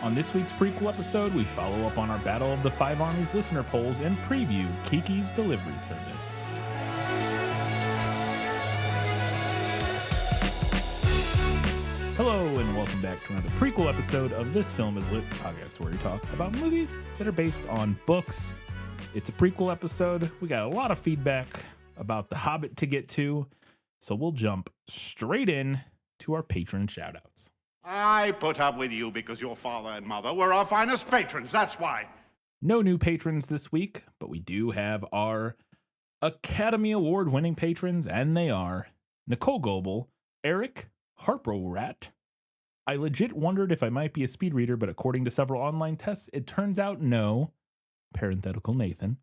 On this week's prequel episode, we follow up on our Battle of the Five Armies listener polls and preview Kiki's delivery service. Hello, and welcome back to another prequel episode of This Film Is Lit podcast, where we talk about movies that are based on books. It's a prequel episode. We got a lot of feedback about The Hobbit to get to, so we'll jump straight in to our patron shoutouts. I put up with you because your father and mother were our finest patrons, that's why. No new patrons this week, but we do have our Academy Award winning patrons, and they are Nicole Goebel, Eric, Harpo Rat. I legit wondered if I might be a speed reader, but according to several online tests, it turns out no. Parenthetical Nathan.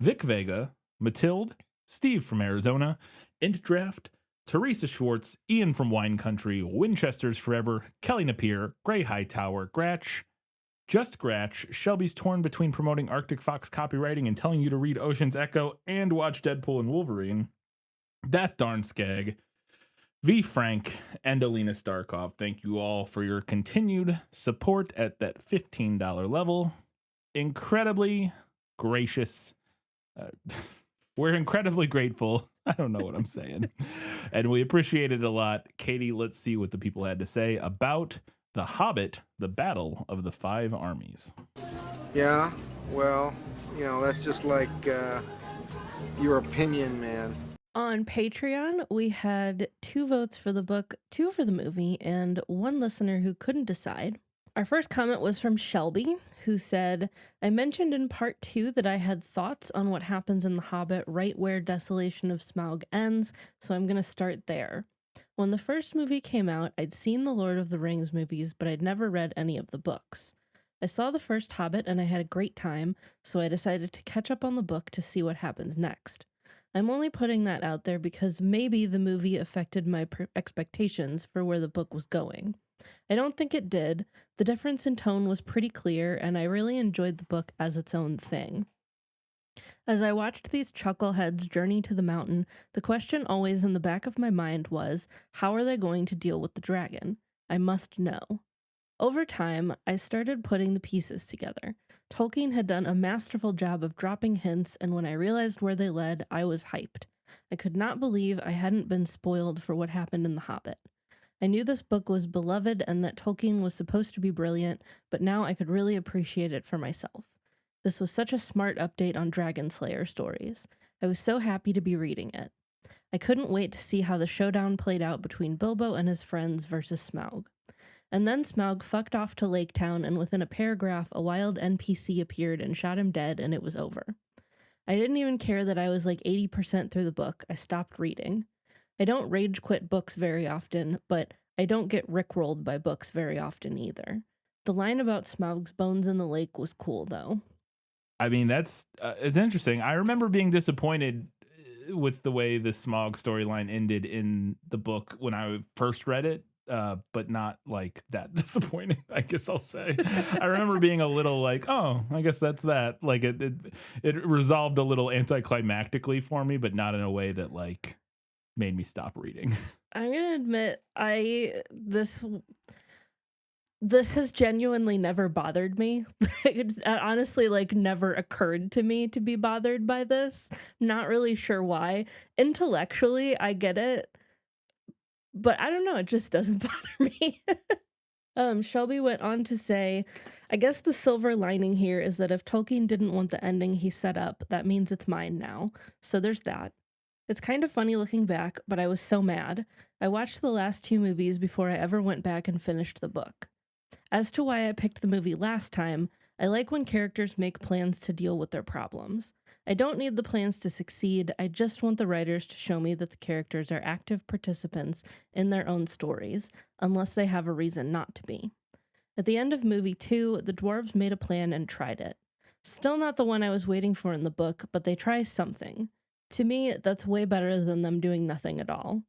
Vic Vega, Matilde, Steve from Arizona, Int Draft, Teresa Schwartz, Ian from Wine Country, Winchester's Forever, Kelly Napier, Gray Hightower, Gratch, Just Gratch, Shelby's torn between promoting Arctic Fox copywriting and telling you to read Ocean's Echo and watch Deadpool and Wolverine, That Darn Skag, V. Frank, and Alina Starkov. Thank you all for your continued support at that $15 level. Incredibly gracious. We're incredibly grateful. I don't know what I'm saying. And we appreciate it a lot. Katie, let's see what the people had to say about The Hobbit, the Battle of the Five Armies. Yeah, well, that's just like your opinion, man. On Patreon, we had 2 votes for the book, 2 for the movie, and 1 listener who couldn't decide. Our first comment was from Shelby, who said, I mentioned in part 2 that I had thoughts on what happens in The Hobbit right where Desolation of Smaug ends, so I'm going to start there. When the first movie came out, I'd seen the Lord of the Rings movies, but I'd never read any of the books. I saw the first Hobbit and I had a great time, so I decided to catch up on the book to see what happens next. I'm only putting that out there because maybe the movie affected my expectations for where the book was going. I don't think it did. The difference in tone was pretty clear, and I really enjoyed the book as its own thing. As I watched these chuckleheads journey to the mountain, the question always in the back of my mind was, how are they going to deal with the dragon? I must know. Over time, I started putting the pieces together. Tolkien had done a masterful job of dropping hints, and when I realized where they led, I was hyped. I could not believe I hadn't been spoiled for what happened in The Hobbit. I knew this book was beloved and that Tolkien was supposed to be brilliant, but now I could really appreciate it for myself. This was such a smart update on Dragon Slayer stories. I was so happy to be reading it. I couldn't wait to see how the showdown played out between Bilbo and his friends versus Smaug. And then Smaug fucked off to Lake Town, and within a paragraph, a wild NPC appeared and shot him dead, and it was over. I didn't even care that I was like 80% through the book. I stopped reading. I don't rage quit books very often, but I don't get rickrolled by books very often either. The line about Smaug's bones in the lake was cool, though. I mean, that's it's interesting. I remember being disappointed with the way the Smaug storyline ended in the book when I first read it, but not like that disappointing, I guess I'll say. I remember being a little like, oh, I guess that's that. Like it resolved a little anticlimactically for me, but not in a way that like made me stop reading. I'm gonna admit, this has genuinely never bothered me. It's honestly like never occurred to me to be bothered by this. Not really sure why. Intellectually, I get it, but I don't know. It just doesn't bother me. Shelby went on to say, I guess the silver lining here is that if Tolkien didn't want the ending he set up, that means it's mine now. So there's that. It's kind of funny looking back, but I was so mad. I watched the last 2 movies before I ever went back and finished the book. As to why I picked the movie last time, I like when characters make plans to deal with their problems. I don't need the plans to succeed, I just want the writers to show me that the characters are active participants in their own stories, unless they have a reason not to be. At the end of movie 2, the dwarves made a plan and tried it. Still not the one I was waiting for in the book, but they try something. To me, that's way better than them doing nothing at all.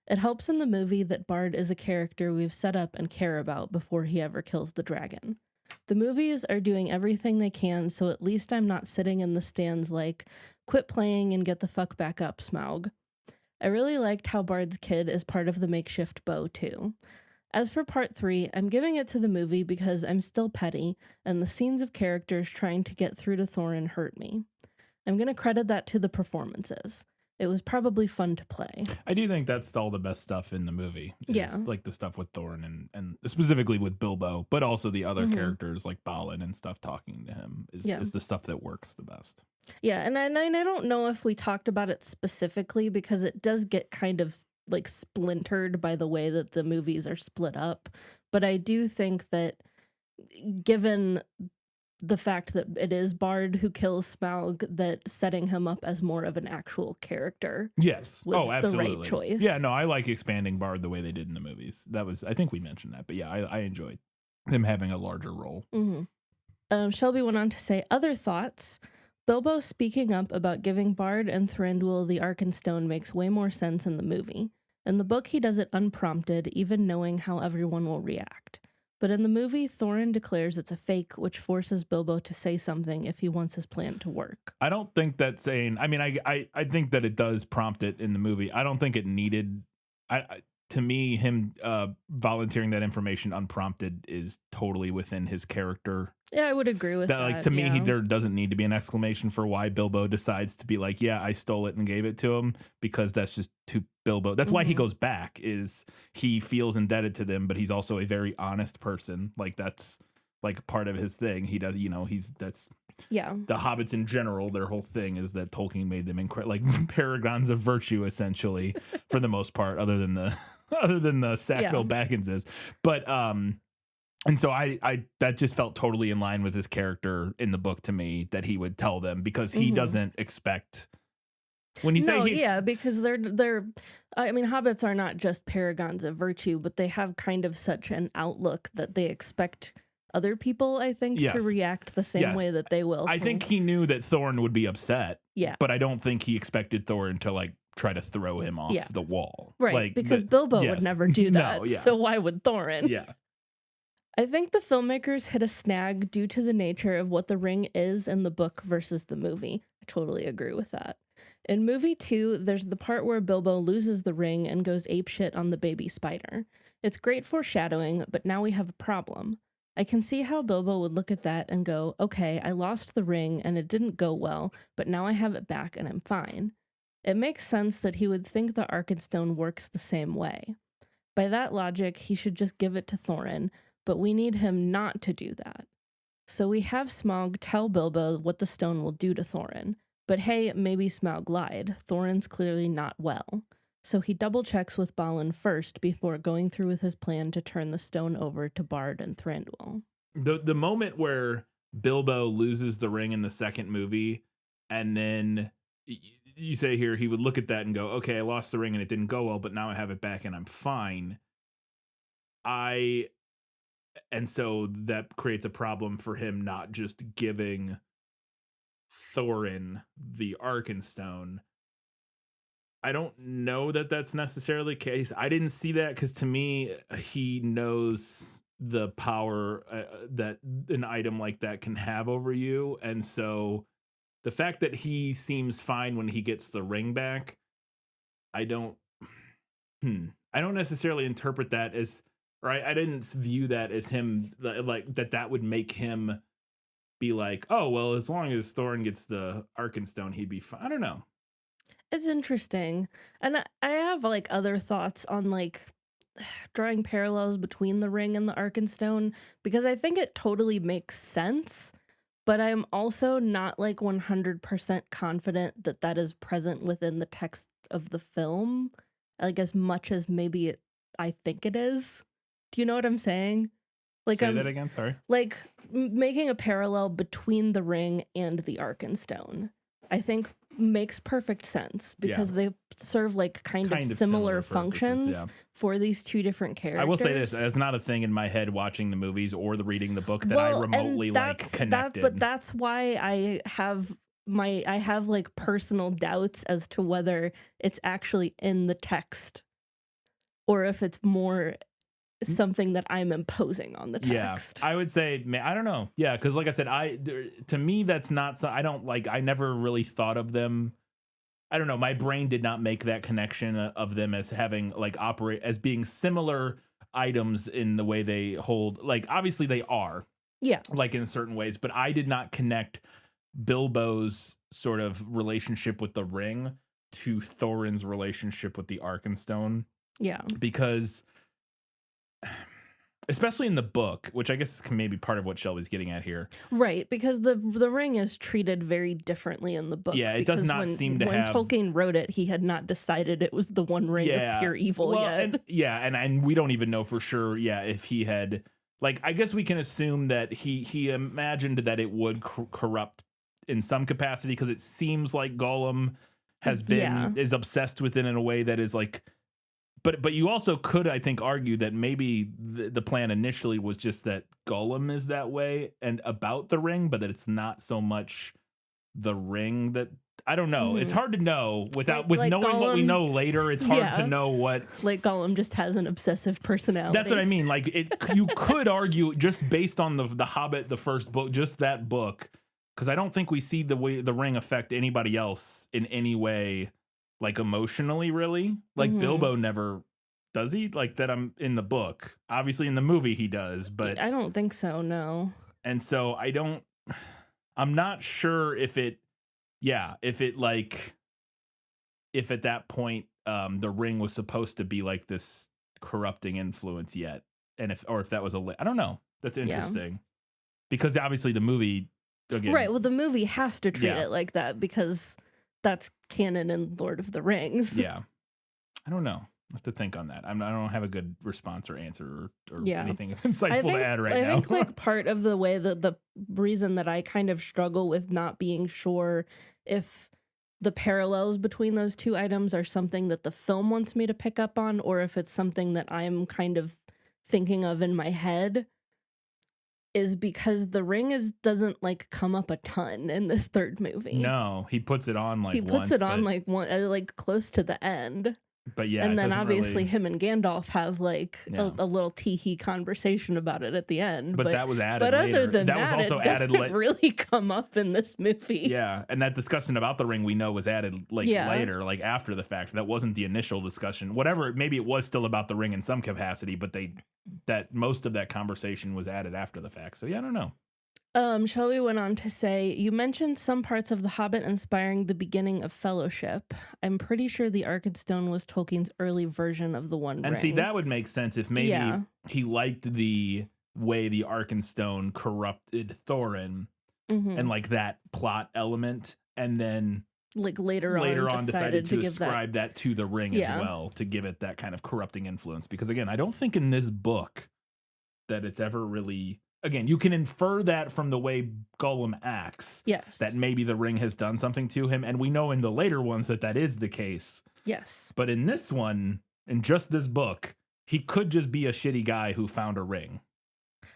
It helps in the movie that Bard is a character we've set up and care about before he ever kills the dragon. The movies are doing everything they can, so at least I'm not sitting in the stands like, quit playing and get the fuck back up, Smaug. I really liked how Bard's kid is part of the makeshift bow, too. As for part 3, I'm giving it to the movie because I'm still petty, and the scenes of characters trying to get through to Thorin hurt me. I'm going to credit that to the performances. It was probably fun to play. I do think that's all the best stuff in the movie. Yeah. Like the stuff with Thorin and specifically with Bilbo, but also the other characters like Balin and stuff talking to him is the stuff that works the best. Yeah, and I don't know if we talked about it specifically because it does get kind of like splintered by the way that the movies are split up. But I do think that given the fact that it is Bard who kills Smaug, that setting him up as more of an actual character yes was absolutely the right choice. Yeah, no, I like expanding Bard the way they did in the movies. That was, I think we mentioned that, but yeah, I enjoyed him having a larger role. Shelby went on to say, other thoughts. Bilbo speaking up about giving Bard and Thranduil the Arkenstone makes way more sense in the movie. In the book, he does it unprompted, even knowing how everyone will react. But in the movie, Thorin declares it's a fake, which forces Bilbo to say something if he wants his plan to work. I don't think that's saying, I mean, I think that it does prompt it in the movie. I don't think it needed, to me, him volunteering that information unprompted is totally within his character. Yeah, I would agree with that. Like, to me, there doesn't need to be an exclamation for why Bilbo decides to be like, yeah, I stole it and gave it to him, because that's just to Bilbo. That's why he goes back, is he feels indebted to them, but he's also a very honest person. Like, that's like part of his thing. He does, that's the hobbits in general. Their whole thing is that Tolkien made them like paragons of virtue, essentially, for the most part, other than the Sackville Bagginses. But and so I that just felt totally in line with his character in the book to me, that he would tell them, because he doesn't expect, when you say because they're I mean, hobbits are not just paragons of virtue, but they have kind of such an outlook that they expect other people, I think, to react the same way that they will. I think he knew that Thorin would be upset. Yeah. But I don't think he expected Thorin to like try to throw him off the wall. Right. Like, because Bilbo would never do that. No, so why would Thorin? Yeah. I think the filmmakers hit a snag due to the nature of what the ring is in the book versus the movie. I totally agree with that. In movie 2, there's the part where Bilbo loses the ring and goes apeshit on the baby spider. It's great foreshadowing, but now we have a problem. I can see how Bilbo would look at that and go, okay, I lost the ring and it didn't go well, but now I have it back and I'm fine. It makes sense that he would think the Arkenstone works the same way. By that logic, he should just give it to Thorin, but we need him not to do that. So we have Smaug tell Bilbo what the stone will do to Thorin. But hey, maybe Smaug lied. Thorin's clearly not well. So he double checks with Balin first before going through with his plan to turn the stone over to Bard and Thranduil. The moment where Bilbo loses the ring in the second movie, and then you say here he would look at that and go, okay, I lost the ring and it didn't go well, but now I have it back and I'm fine. And so that creates a problem for him not just giving Thorin the Arkenstone. I don't know that that's necessarily the case. I didn't see that, because to me, he knows the power that an item like that can have over you. And so the fact that he seems fine when he gets the ring back, I don't necessarily interpret that as, right? I didn't view that as him, like that would make him be like, oh, well, as long as Thorin gets the Arkenstone, he'd be fine. I don't know. It's interesting. And I have like other thoughts on like drawing parallels between the ring and the Arkenstone, because I think it totally makes sense, but I'm also not like 100% confident that that is present within the text of the film, like as much as maybe I think it is. Do you know what I'm saying? Like, say that again, sorry. Like making a parallel between the ring and the Arkenstone, I think makes perfect sense, because they serve like kind of similar functions for these two different characters. I will say this, that's not a thing in my head watching the movies or reading the book that I remotely like connected. But that's why I have like personal doubts as to whether it's actually in the text or if it's more something that I'm imposing on the text. Yeah, I would say, I don't know. Yeah, because like I said, to me, that's not, so I don't like, I never really thought of them. I don't know. My brain did not make that connection of them as having like operate as being similar items in the way they hold. Like, obviously they are, Yeah. like in certain ways, but I did not connect Bilbo's sort of relationship with the ring to Thorin's relationship with the Arkenstone, Yeah. because especially in the book, which I guess is maybe part of what Shelby's getting at here. Right, because the ring is treated very differently in the book. Yeah, it does because not seem to when have... Tolkien wrote it, he had not decided it was the one ring of pure evil yet. And we don't even know for sure, if he had... Like, I guess we can assume that he imagined that it would corrupt in some capacity, because it seems like Gollum is obsessed with it in a way that is like... But you also could, I think, argue that maybe the plan initially was just that Gollum is that way and about the ring, but that it's not so much the ring that... I don't know. It's hard to know without knowing Gollum, what we know later. It's hard to know what... Like, Gollum just has an obsessive personality. That's what I mean. Like, you could argue, just based on the Hobbit, the first book, just that book, because I don't think we see the way the ring affect anybody else in any way, like emotionally, really. Like, Bilbo never... Does he? Like, that I'm in the book. Obviously in the movie he does, but... I don't think so, no. And so I'm not sure if it if at that point the ring was supposed to be like this corrupting influence yet, and if that was I don't know. That's interesting, because obviously the movie, again, right? Well, the movie has to treat it like that because that's canon in Lord of the Rings. Yeah, I don't know. I have to think on that. I don't have a good response or answer or anything insightful to add now. I think like part of the way that the reason that I kind of struggle with not being sure if the parallels between those two items are something that the film wants me to pick up on, or if it's something that I'm kind of thinking of in my head, is because the ring doesn't like come up a ton in this third movie. No, he puts it on like like close to the end. But yeah, and then obviously him and Gandalf have like a little tee-hee conversation about it at the end. But that was added. But later. Other than that, was also it doesn't really come up in this movie. Yeah, and that discussion about the ring we know was added later, like after the fact. That wasn't the initial discussion. Whatever, maybe it was still about the ring in some capacity, but that most of that conversation was added after the fact. So yeah, I don't know. Shelby went on to say, you mentioned some parts of The Hobbit inspiring the beginning of Fellowship. I'm pretty sure the Arkenstone was Tolkien's early version of the One Ring. And see, that would make sense if maybe he liked the way the Arkenstone corrupted Thorin and like that plot element, and then like later on decided to ascribe that to the ring as well, to give it that kind of corrupting influence. Because again, I don't think in this book that it's ever really... Again, you can infer that from the way Gollum acts. Yes. That maybe the ring has done something to him. And we know in the later ones that is the case. Yes. But in this one, in just this book, he could just be a shitty guy who found a ring.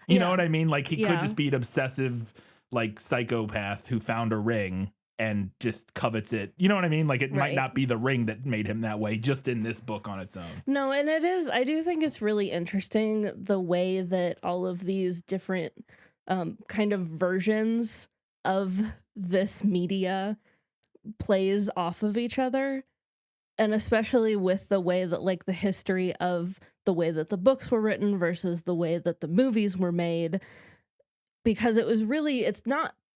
You know what I mean? Like, he could just be an obsessive, like, psychopath who found a ring and just covets it. You know what I mean? Like, it might not be the ring that made him that way, just in this book on its own. No, and it is. I do think it's really interesting the way that all of these different kind of versions of this media plays off of each other. And especially with the way that, like, the history of the way that the books were written versus the way that the movies were made. Because it was really,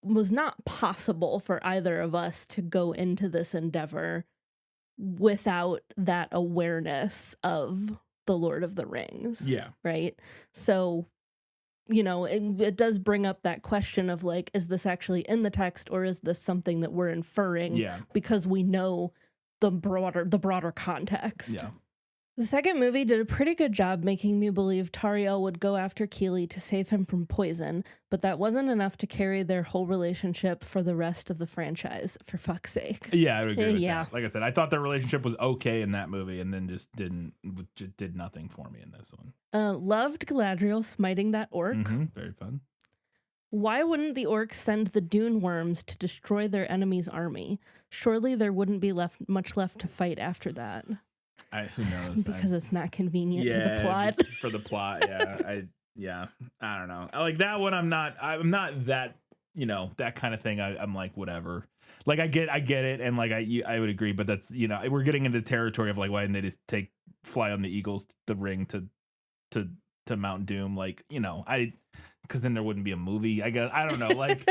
was not possible for either of us to go into this endeavor without that awareness of the Lord of the Rings. Yeah. Right? So, you know, it does bring up that question of, like, is this actually in the text, or is this something that we're inferring because we know the broader context? Yeah. The second movie did a pretty good job making me believe Tariel would go after Keeley to save him from poison, but that wasn't enough to carry their whole relationship for the rest of the franchise, for fuck's sake. Yeah, I would agree with that. Like I said, I thought their relationship was okay in that movie, and then just did nothing for me in this one. Loved Galadriel smiting that orc. Very fun. Why wouldn't the orcs send the dune worms to destroy their enemy's army? Surely there wouldn't be much left to fight after that. Who knows? Because it's not convenient to the plot. For the plot, I don't know. Like that one, I'm not that, that kind of thing. I'm like, whatever. Like I get it, and like I would agree, but that's, we're getting into territory of like, why didn't they just fly on the eagles the ring to to Mount Doom, like, you know, because then there wouldn't be a movie, I guess. I don't know, like.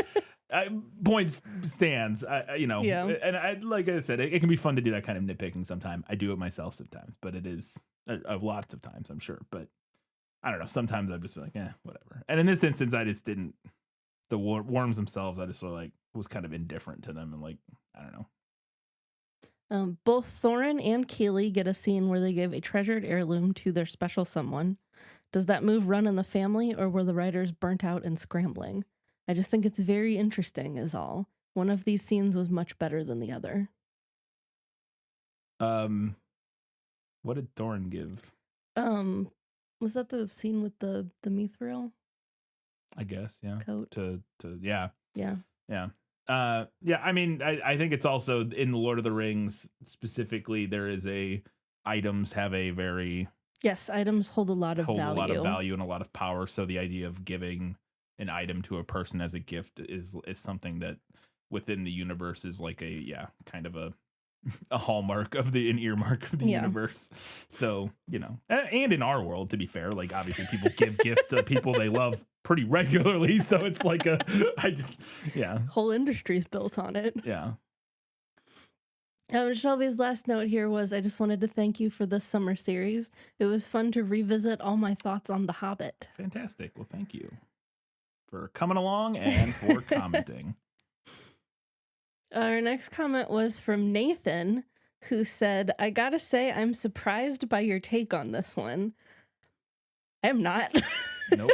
Point stands, you know, Yeah. and like I said, it can be fun to do that kind of nitpicking sometimes. I do it myself sometimes, but it is lots of times, I'm sure. But I don't know. Sometimes I'd just be like, whatever. And in this instance, I just didn't. The worms themselves, I just sort of like was kind of indifferent to them, and like, I don't know. Both Thorin and Keely get a scene where they give a treasured heirloom to their special someone. Does that move run in the family, or were the writers burnt out and scrambling? I just think it's very interesting, is all. One of these scenes was much better than the other. What did Thorin give? Was that the scene with the mithril? I guess, yeah. Coat. Yeah. Yeah. Yeah. I mean, I think it's also in the Lord of the Rings specifically, there is items have a very... Yes, items hold a lot of value. Hold a lot of value and a lot of power, so the idea of giving an item to a person as a gift is something that within the universe is like kind of a hallmark of an earmark of the universe. So, you know, and in our world, to be fair, like obviously people give gifts to people they love pretty regularly. So it's like whole industry's built on it. Yeah. Shelby's last note here was, I just wanted to thank you for this summer series. It was fun to revisit all my thoughts on The Hobbit. Fantastic. Well, thank you for coming along and for commenting. Our next comment was from Nathan, who said, I gotta say, I'm surprised by your take on this one. I am not. Nope.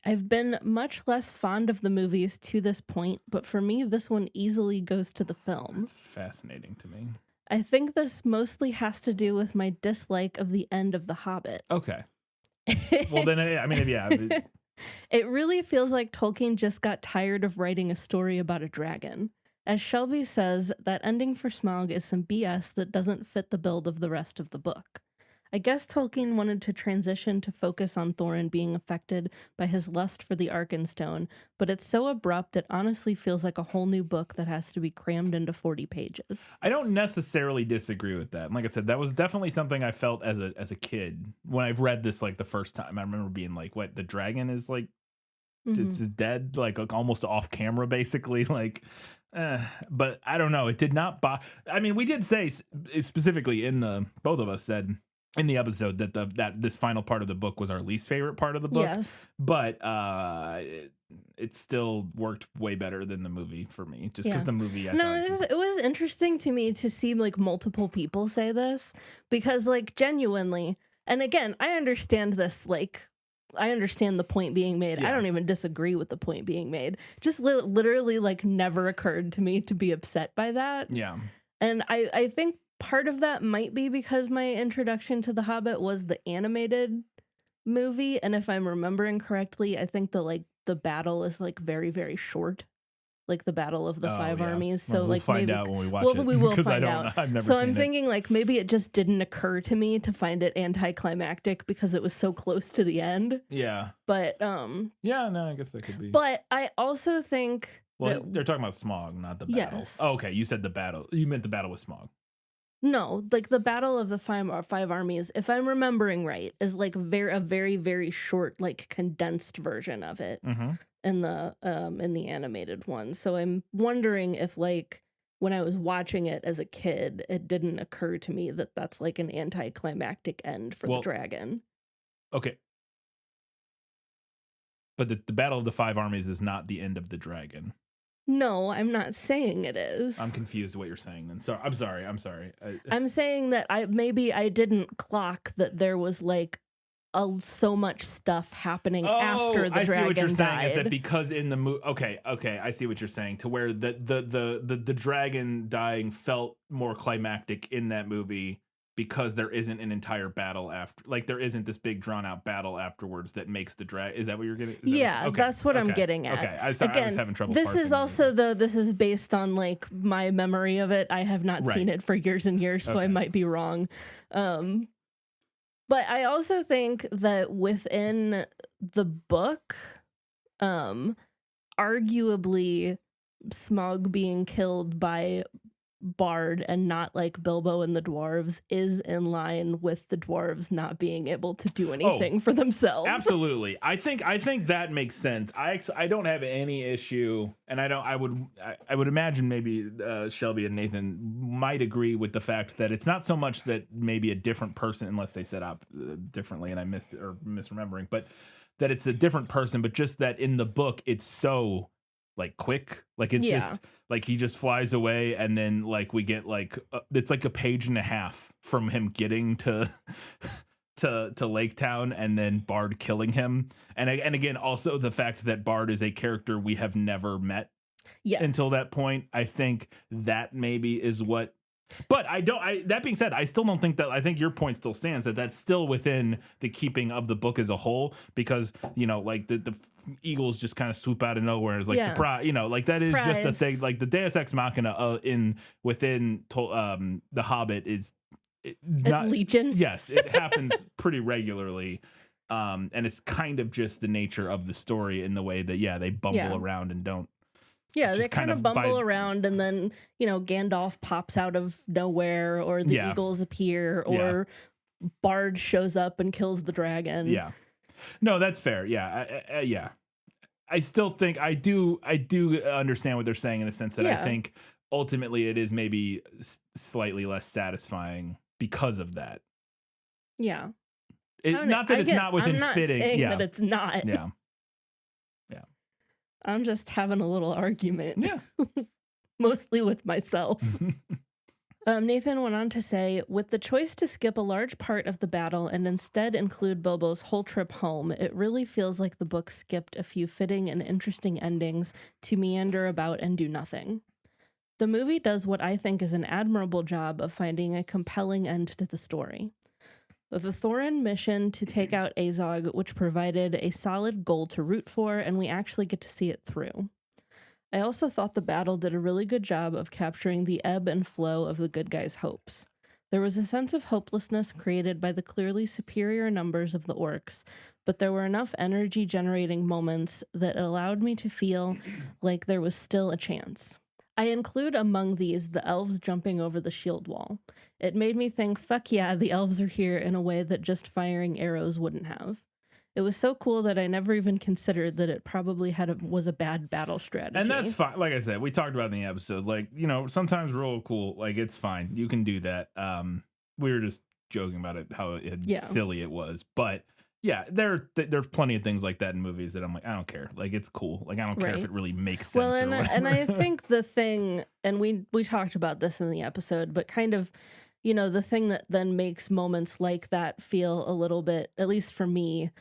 I've been much less fond of the movies to this point, but for me, this one easily goes to the film. That's fascinating to me. I think this mostly has to do with my dislike of the end of The Hobbit. Okay. Well, then, I mean, yeah. It really feels like Tolkien just got tired of writing a story about a dragon. As Shelby says, that ending for Smaug is some BS that doesn't fit the build of the rest of the book. I guess Tolkien wanted to transition to focus on Thorin being affected by his lust for the Arkenstone, but it's so abrupt it honestly feels like a whole new book that has to be crammed into 40 pages. I don't necessarily disagree with that. And like I said, that was definitely something I felt as a kid when I've read this like the first time. I remember being like, what, the dragon is like, it's just dead, like almost off camera, basically. Like, but I don't know. It did not I mean, we did say specifically both of us said in the episode that this final part of the book was our least favorite part of the book. Yes. But it still worked way better than the movie for me, just because the movie... it was interesting to me to see like multiple people say this, because like genuinely, and again, I understand this, like, I understand the point being made. Yeah. I don't even disagree with the point being made. Just literally like never occurred to me to be upset by that. Yeah. And I think part of that might be because my introduction to The Hobbit was the animated movie, and if I'm remembering correctly, I think the battle is like very, very short, like the Battle of the Five Armies. So we'll like find maybe out when we watch it. we will find I out. Know. I've never so seen I'm it. thinking like maybe it just didn't occur to me to find it anticlimactic because it was so close to the end. Yeah. But yeah, no, I guess that could be. But I also think they're talking about Smaug, not the battle. Yes. Oh, okay, you said the battle. You meant the battle with Smaug. No, like the Battle of the Five Armies, if I'm remembering right, is like a very, very short, like condensed version of it in the animated one. So I'm wondering if like when I was watching it as a kid, it didn't occur to me that that's like an anticlimactic end for the dragon. Okay. But the Battle of the Five Armies is not the end of the dragon. No, I'm not saying it is. I'm confused what you're saying then. So I'm sorry. I'm saying that I didn't clock that there was like so much stuff happening after the dragon died. I see what you're saying is that because in the movie, okay, I see what you're saying, to where the dragon dying felt more climactic in that movie because there isn't an entire battle after, like there isn't this big drawn out battle afterwards that makes the drag. Is that what you're getting? That's what I'm getting at. Okay, I was having trouble. This is also this is based on like my memory of it. I have not seen it for years and years, so I might be wrong. But I also think that within the book, arguably Smaug being killed by Bard and not like Bilbo and the dwarves is in line with the dwarves not being able to do anything for themselves. Absolutely. I think that makes sense. I don't have any issue, and I would imagine maybe Shelby and Nathan might agree with the fact that it's not so much that maybe a different person, unless they set up differently and I missed it or misremembering, but that it's a different person, but just that in the book it's so like quick, like it's just like he just flies away, and then like we get like it's like a page and a half from him getting to to Lake Town and then Bard killing him, and again also the fact that Bard is a character we have never met until that point. I think that maybe is what. But that being said, I still don't think that. I think your point still stands that that's still within the keeping of the book as a whole, because like the eagles just kind of swoop out of nowhere. It's like surprise, like that surprise. Is just a thing. Like the Deus Ex Machina within the Hobbit is not Legion. Yes, it happens pretty regularly, and it's kind of just the nature of the story in the way that they bumble around and don't. Yeah, they kind of bumble around, and then, Gandalf pops out of nowhere, or the eagles appear, or Bard shows up and kills the dragon. Yeah. No, that's fair. Yeah. I still think I do understand what they're saying in the sense that I think ultimately it is maybe slightly less satisfying because of that. Yeah. Not that it's not within fitting. Saying that it's not. Yeah. I'm just having a little argument. Yeah. Mostly with myself. Nathan went on to say, with the choice to skip a large part of the battle and instead include Bilbo's whole trip home, it really feels like the book skipped a few fitting and interesting endings to meander about and do nothing. The movie does what I think is an admirable job of finding a compelling end to the story. The Thorin mission to take out Azog, which provided a solid goal to root for, and we actually get to see it through. I also thought the battle did a really good job of capturing the ebb and flow of the good guys' hopes. There was a sense of hopelessness created by the clearly superior numbers of the orcs, but there were enough energy-generating moments that allowed me to feel like there was still a chance. I include among these the elves jumping over the shield wall. It made me think, fuck yeah, the elves are here in a way that just firing arrows wouldn't have. It was so cool that I never even considered that it probably was a bad battle strategy. And that's fine. Like I said, we talked about in the episode, like, sometimes real cool, like it's fine. You can do that. We were just joking about it, how silly it was. But yeah, there's plenty of things like that in movies that I'm like, I don't care. Like, it's cool. Like, I don't care if it really makes sense. Well, and I think the thing, and we talked about this in the episode, but kind of, the thing that then makes moments like that feel a little bit, at least for me,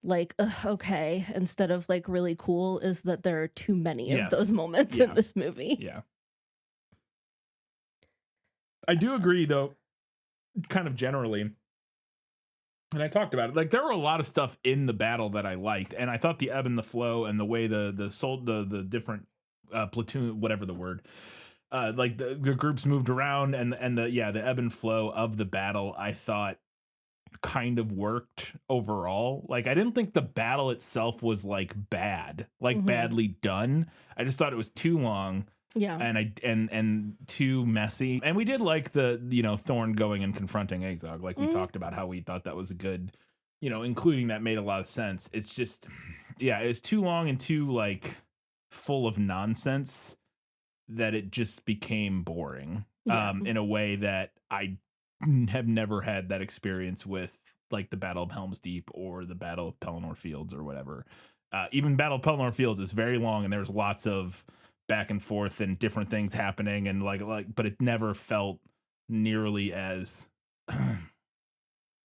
like, okay, instead of like really cool, is that there are too many of those moments in this movie. Yeah. I do agree, though, kind of generally. And I talked about it. Like, there were a lot of stuff in the battle that I liked, and I thought the ebb and the flow and the way the different platoon, whatever the word, like the groups moved around and the ebb and flow of the battle, I thought kind of worked overall. Like, I didn't think the battle itself was like bad, like badly done. I just thought it was too long. Yeah. And too messy. And we did like the, Thorn going and confronting Azog. Like we talked about how we thought that was a good, including that made a lot of sense. It's just, it was too long and too like full of nonsense that it just became boring. In a way that I have never had that experience with, like the Battle of Helm's Deep or the Battle of Pelennor Fields or whatever. Even Battle of Pelennor Fields is very long and there's lots of back and forth and different things happening and like but it never felt nearly as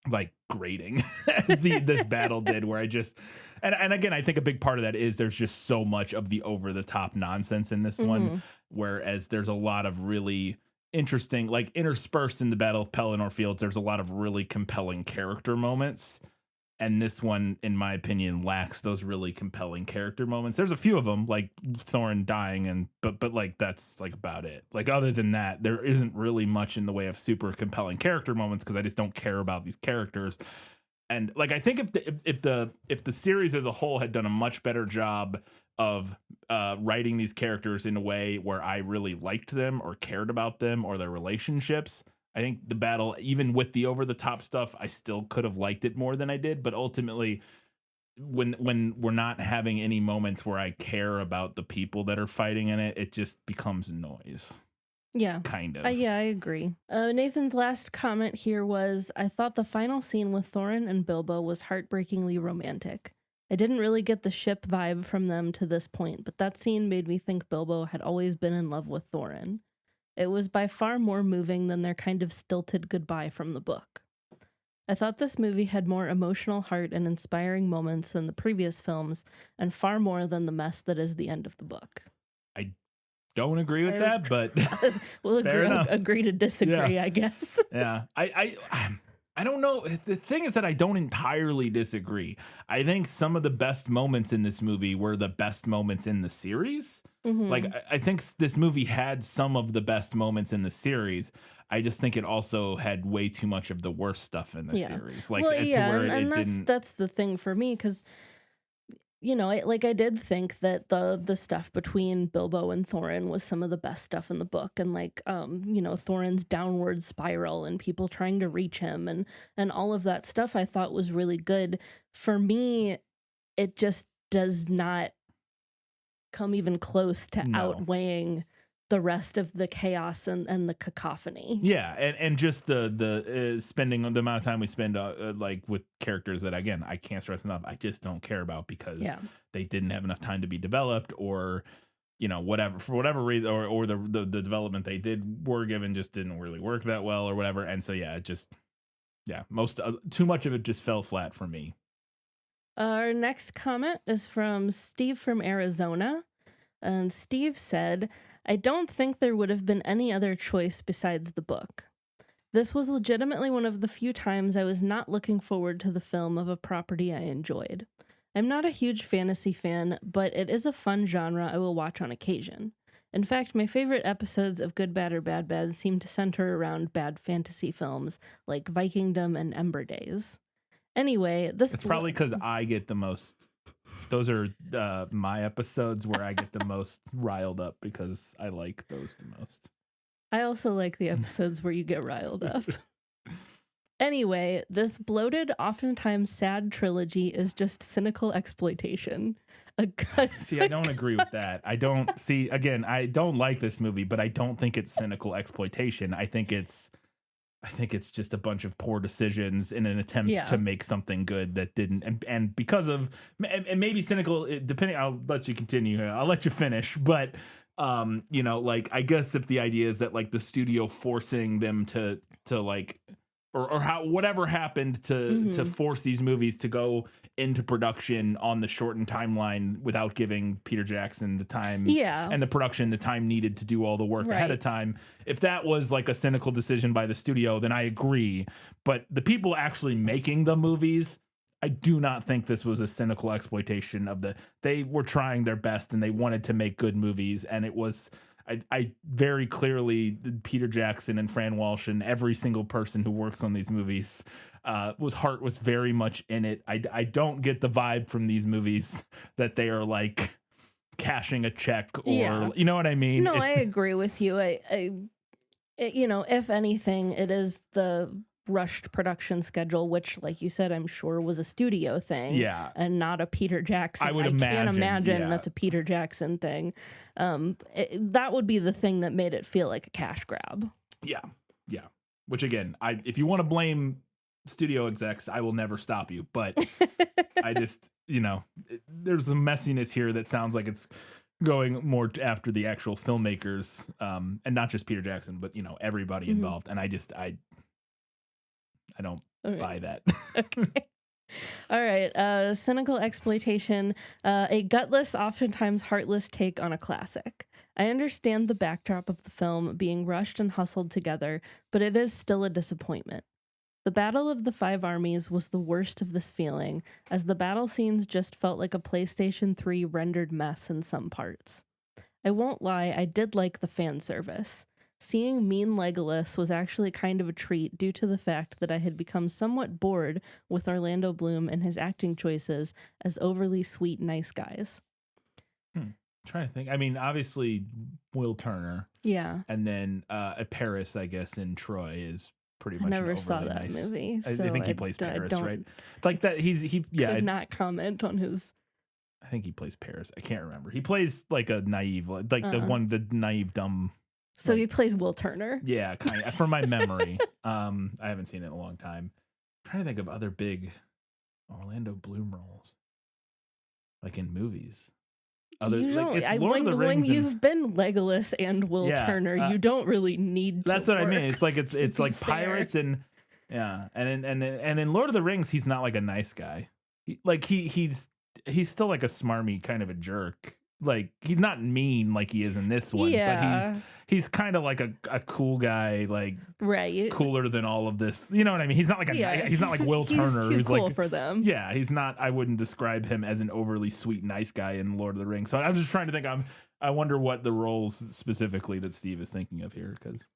like grating as this battle did, where I just and again, I think a big part of that is there's just so much of the over the top nonsense in this one, whereas there's a lot of really interesting, like interspersed in the Battle of Pelennor Fields, there's a lot of really compelling character moments. And this one, in my opinion, lacks those really compelling character moments. There's a few of them, like Thorin dying, but like that's like about it. Like other than that, there isn't really much in the way of super compelling character moments because I just don't care about these characters. And like I think if the series as a whole had done a much better job of writing these characters in a way where I really liked them or cared about them or their relationships. I think the battle, even with the over the top stuff, I still could have liked it more than I did. But ultimately, when we're not having any moments where I care about the people that are fighting in it, it just becomes noise. Yeah. Kind of. Yeah, I agree. Nathan's last comment here was, I thought the final scene with Thorin and Bilbo was heartbreakingly romantic. I didn't really get the ship vibe from them to this point, but that scene made me think Bilbo had always been in love with Thorin. It was by far more moving than their kind of stilted goodbye from the book. I thought this movie had more emotional heart and inspiring moments than the previous films, and far more than the mess that is the end of the book. I don't agree with that, but we'll agree to disagree, Yeah. I guess. Yeah. I don't know. The thing is that I don't entirely disagree. I think some of the best moments in this movie were the best moments in the series. Mhm. Like, I think this movie had some of the best moments in the series. I just think it also had way too much of the worst stuff in the series. Like, well, to yeah, where and it didn't. that's the thing for me, because I did think that the stuff between Bilbo and Thorin was some of the best stuff in the book, and Thorin's downward spiral and people trying to reach him and all of that stuff I thought was really good. For me, it just does not come even close to No. outweighing the rest of the chaos and the cacophony. Yeah, and just the spending the amount of time we spend like with characters that, again, I can't stress enough, I just don't care about because they didn't have enough time to be developed, or whatever, for whatever reason, or the development they were given just didn't really work that well or whatever. And so too much of it just fell flat for me. Our next comment is from Steve from Arizona. And Steve said, I don't think there would have been any other choice besides the book. This was legitimately one of the few times I was not looking forward to the film of a property I enjoyed. I'm not a huge fantasy fan, but it is a fun genre I will watch on occasion. In fact, my favorite episodes of Good, Bad, or Bad Bad seem to center around bad fantasy films like Vikingdom and Ember Days. Anyway, it's probably because I get the most. Those are my episodes where I get the most riled up because I like those the most. I also like the episodes where you get riled up. Anyway, this bloated, oftentimes sad trilogy is just cynical exploitation. See, I don't agree with that. I don't like this movie, but I don't think it's cynical exploitation. I think it's just a bunch of poor decisions in an attempt to make something good that didn't, and because of, and maybe cynical, depending, I'll let you continue. I'll let you finish, but I guess if the idea is that like the studio forcing them to like, or how whatever happened to force these movies to go into production on the shortened timeline without giving Peter Jackson the time and the production the time needed to do all the work ahead of time. If that was like a cynical decision by the studio, then I agree. But the people actually making the movies, I do not think this was a cynical exploitation of they were trying their best and they wanted to make good movies, and it was. I very clearly, Peter Jackson and Fran Walsh and every single person who works on these movies, heart was very much in it. I don't get the vibe from these movies that they are like cashing a check or you know what I mean? No, I agree with you. If anything, it is the rushed production schedule, which, like you said, I'm sure was a studio thing, and not a Peter Jackson. I can't imagine that's a Peter Jackson thing. That would be the thing that made it feel like a cash grab. Yeah. Which again, if you want to blame studio execs, I will never stop you. But I just, there's some messiness here that sounds like it's going more after the actual filmmakers, and not just Peter Jackson, but everybody involved. And I don't buy that. Okay. All right. Cynical exploitation, a gutless, oftentimes heartless take on a classic. I understand the backdrop of the film being rushed and hustled together, but it is still a disappointment. The Battle of the Five Armies was the worst of this feeling, as the battle scenes just felt like a PlayStation 3 rendered mess in some parts. I won't lie, I did like the fan service. Seeing mean Legolas was actually kind of a treat due to the fact that I had become somewhat bored with Orlando Bloom and his acting choices as overly sweet nice guys. Trying to think. I mean, obviously Will Turner, Yeah. and then Paris, I guess, in Troy is pretty much. I never an saw overly that nice, movie. I So think he plays I Paris, don't, right? Like that. could not comment on his. I think he plays Paris. I can't remember. He plays like a naive, like the naive dumb. So like, he plays Will Turner. Yeah, kind of. From my memory, I haven't seen it in a long time. I'm trying to think of other big Orlando Bloom roles, like in movies. When you've been Legolas and Will Turner, you don't really need to. That's what I mean. It's like it's like fair. pirates and in Lord of the Rings, he's not like a nice guy. He's still like a smarmy kind of a jerk. Like he's not mean like he is in this one, but he's kind of like a cool guy, like right, cooler than all of this. You know what I mean? He's not like he's not like Will Turner, too who's cool like for them. Yeah, he's not. I wouldn't describe him as an overly sweet, nice guy in Lord of the Rings. So I was just trying to think. I wonder what the roles specifically that Steve is thinking of here, because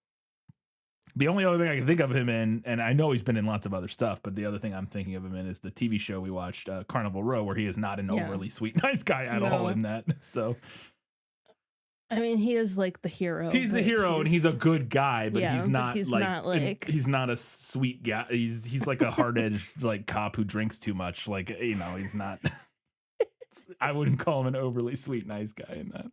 the only other thing I can think of him in, and I know he's been in lots of other stuff, but the other thing I'm thinking of him in is the TV show we watched, Carnival Row, where he is not an overly sweet, nice guy at all in that. So, I mean, he is like the hero. He's the hero, and he's a good guy, but he's not he's like he's not a sweet guy. He's like a hard edged like cop who drinks too much. Like he's not. I wouldn't call him an overly sweet, nice guy in that.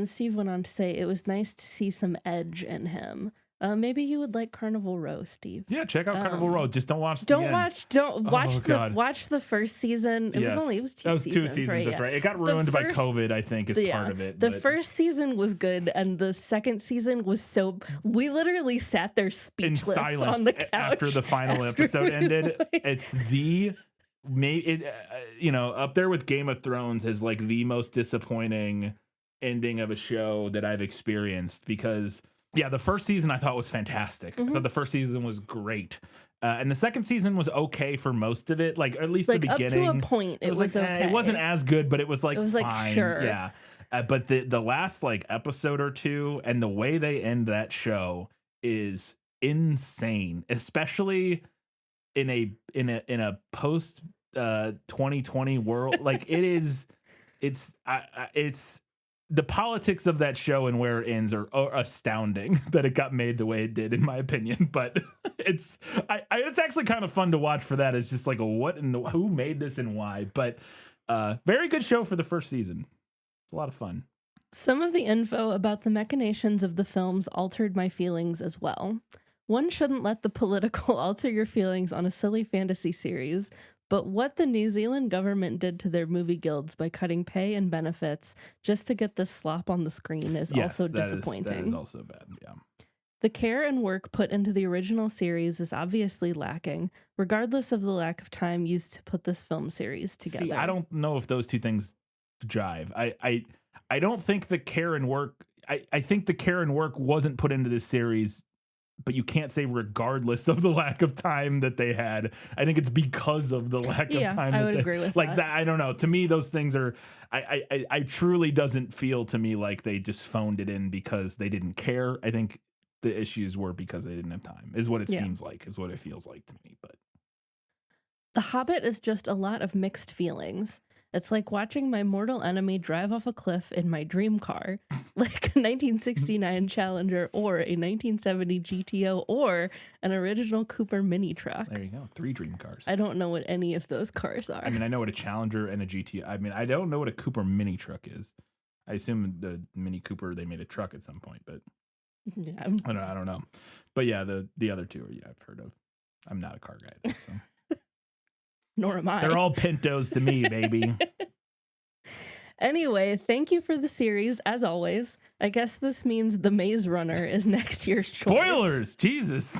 Steve went on to say it was nice to see some edge in him. Maybe you would like Carnival Row, Steve. Yeah, check out Carnival Row. Just don't watch. Watch the first season. It was two seasons, right? That's right. It got ruined by COVID, I think, is part of it. The first season was good, and the second season was we literally sat there speechless in silence on the couch after the final episode ended. It's up there with Game of Thrones as like the most disappointing ending of a show that I've experienced, because the first season I thought was fantastic. I thought the first season was great. And the second season was okay for most of it, like at least the beginning. Up to a point, it was okay. It wasn't as good, but it was fine. Sure. Yeah. But the last like episode or two and the way they end that show is insane, especially in a post 2020 world. Like it's the politics of that show and where it ends are astounding that it got made the way it did, in my opinion. But it's actually kind of fun to watch for that. It's just like who made this and why. But very good show for the first season. It's a lot of fun. Some of the info about the machinations of the films altered my feelings as well. One shouldn't let the political alter your feelings on a silly fantasy series, but what the New Zealand government did to their movie guilds by cutting pay and benefits just to get this slop on the screen is also disappointing. That is also bad, yeah. The care and work put into the original series is obviously lacking, regardless of the lack of time used to put this film series together. See, I don't know if those two things jive. I don't think the care and work... I think the care and work wasn't put into this series, but you can't say regardless of the lack of time that they had. I think it's because of the lack of time. I would agree with that. I don't know. To me, those things are. I truly doesn't feel to me like they just phoned it in because they didn't care. I think the issues were because they didn't have time. Is what it seems like. Is what it feels like to me. But The Hobbit is just a lot of mixed feelings. It's like watching my mortal enemy drive off a cliff in my dream car, like a 1969 Challenger or a 1970 GTO or an original Cooper mini truck. There you go. 3 dream cars. I don't know what any of those cars are. I mean, I know what a Challenger and a GTO. I mean, I don't know what a Cooper mini truck is. I assume the Mini Cooper, they made a truck at some point, but yeah. I don't know. But yeah, the other two, I've heard of. I'm not a car guy, though, so. Nor am I. They're all Pintos to me, baby. Anyway, thank you for the series, as always. I guess this means The Maze Runner is next year's choice. Spoilers! Jesus.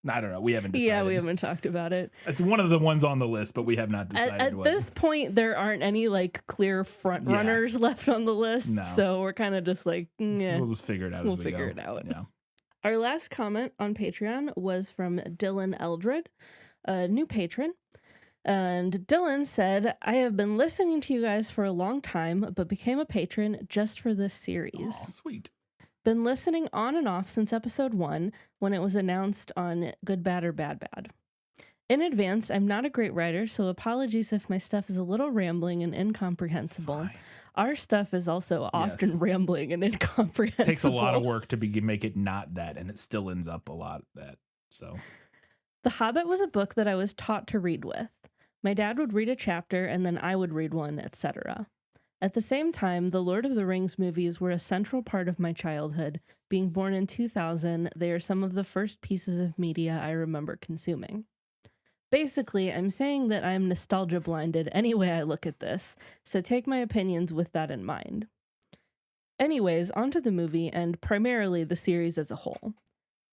I don't know. We haven't decided. Yeah, we haven't talked about it. It's one of the ones on the list, but we have not decided. At this point, there aren't any clear front runners left on the list. No. So we're kind of just like, we'll just figure it out. We'll figure it out. Yeah. Our last comment on Patreon was from Dylan Eldred, a new patron. And Dylan said, I have been listening to you guys for a long time, but became a patron just for this series. Oh, sweet. Been listening on and off since episode 1 when it was announced on Good, Bad, or Bad, Bad. In advance, I'm not a great writer, so apologies if my stuff is a little rambling and incomprehensible. Fine. Our stuff is also often Yes. rambling and incomprehensible. It takes a lot of work to make it not that, and it still ends up a lot of that. So, The Hobbit was a book that I was taught to read with. My dad would read a chapter, and then I would read one, etc. At the same time, the Lord of the Rings movies were a central part of my childhood. Being born in 2000, they are some of the first pieces of media I remember consuming. Basically, I'm saying that I'm nostalgia blinded any way I look at this, so take my opinions with that in mind. Anyways, onto the movie and primarily the series as a whole.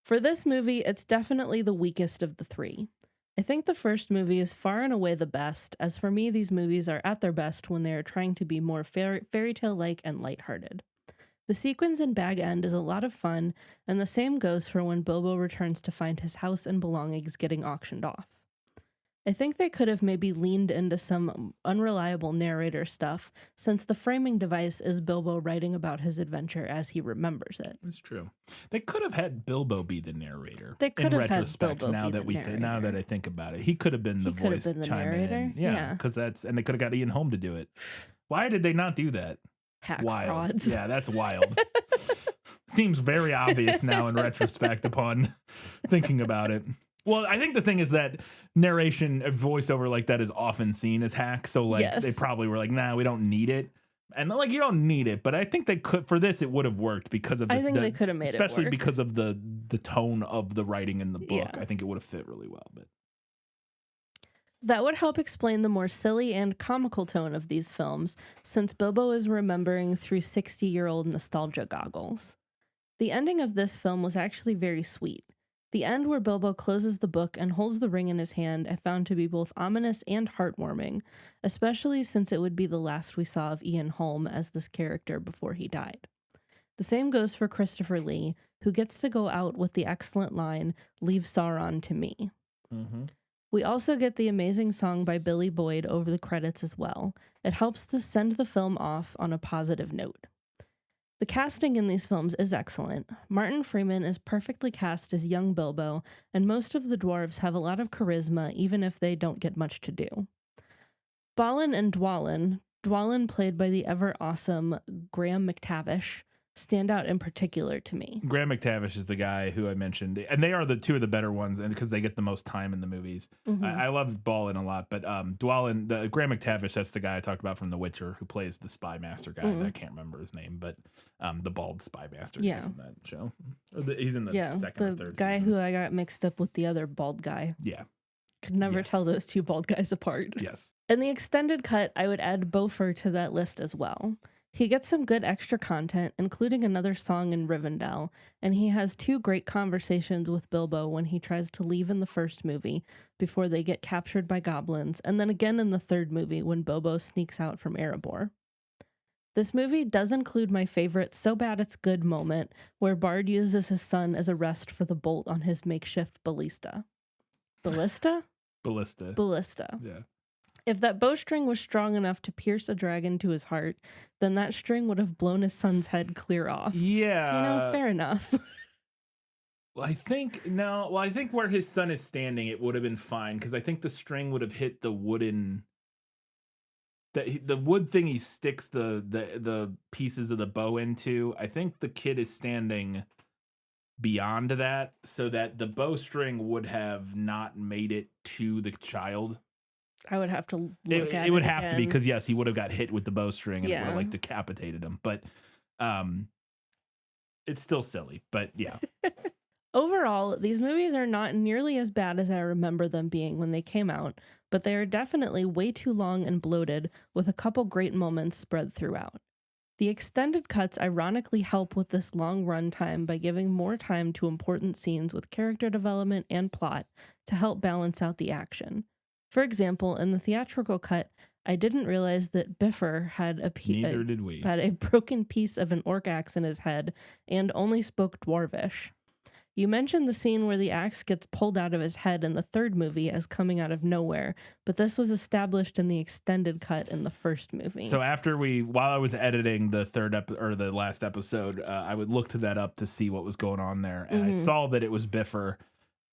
For this movie, it's definitely the weakest of the three. I think the first movie is far and away the best, as for me, these movies are at their best when they are trying to be more fairy tale-like and lighthearted. The sequence in Bag End is a lot of fun, and the same goes for when Bilbo returns to find his house and belongings getting auctioned off. I think they could have maybe leaned into some unreliable narrator stuff, since the framing device is Bilbo writing about his adventure as he remembers it. it's true. They could have had Bilbo be the narrator. They could in have had retrospect, Bilbo now be that the now that narrator. I think about it, he could have been the He could have voice been the chiming narrator, in. yeah. Because and they could have got Ian Holm to do it. Why did they not do that? Hack Wild. frauds. Yeah, that's wild. Seems very obvious now in retrospect upon thinking about it. Well, I think the thing is that narration, voiceover like that is often seen as hack. So like Yes. they probably were like, nah, we don't need it. And like you don't need it, but I think they could for this. It would have worked because of the, I think they could have made it especially work. because of the tone of the writing in the book. Yeah. I think it would have fit really well. But That would help explain the more silly and comical tone of these films, since Bilbo is remembering through 60-year-old nostalgia goggles. The ending of this film was actually very sweet. The end where Bilbo closes the book and holds the ring in his hand I found to be both ominous and heartwarming, especially since it would be the last we saw of Ian Holm as this character before he died. The same goes for Christopher Lee, who gets to go out with the excellent line, "Leave Sauron to me." We also get the amazing song by Billy Boyd over the credits as well. It helps to send the film off on a positive note. The casting in these films is excellent. Martin Freeman is perfectly cast as young Bilbo, and most of the dwarves have a lot of charisma even if they don't get much to do. Balin and Dwalin played by the ever-awesome Graham McTavish, stand out in particular to me. Graham McTavish is the guy who I mentioned, and they are the two of the better ones, and because they get the most time in the movies. I love Ballin a lot, but Graham McTavish, that's the guy I talked about from The Witcher, who plays the spy master guy. I can't remember his name, but the bald spy master guy from that show. He's in the second or third guy season. who I got mixed up with the other bald guy. Yeah. Could never Yes. tell those two bald guys apart. Yes. In the extended cut, I would add Beaufort to that list as well. He gets some good extra content, including another song in Rivendell, and he has two great conversations with Bilbo when he tries to leave in the first movie before they get captured by goblins, and then again in the third movie when Bilbo sneaks out from Erebor. This movie does include my favorite so bad it's good moment, where Bard uses his son as a rest for the bolt on his makeshift ballista. Ballista? Ballista. Yeah. If that bowstring was strong enough to pierce a dragon to his heart, then that string would have blown his son's head clear off. Yeah. Fair enough. I think where his son is standing, it would have been fine because I think the string would have hit the wooden. The wood thing he sticks the pieces of the bow into. I think the kid is standing beyond that, so that the bowstring would have not made it to the child. I would have to look at it. It would have to be again. because yes, he would have got hit with the bowstring and it would have Yeah. like decapitated him. But it's still silly. But yeah. Overall, these movies are not nearly as bad as I remember them being when they came out, but they are definitely way too long and bloated, with a couple great moments spread throughout. The extended cuts ironically help with this long run time by giving more time to important scenes with character development and plot to help balance out the action. For example, in the theatrical cut, I didn't realize that Biffer had Neither did we. had a broken piece of an orc axe in his head and only spoke Dwarvish. You mentioned the scene where the axe gets pulled out of his head in the third movie as coming out of nowhere, but this was established in the extended cut in the first movie. So while I was editing the the last episode, I would look that up to see what was going on there, and I saw that it was Biffer,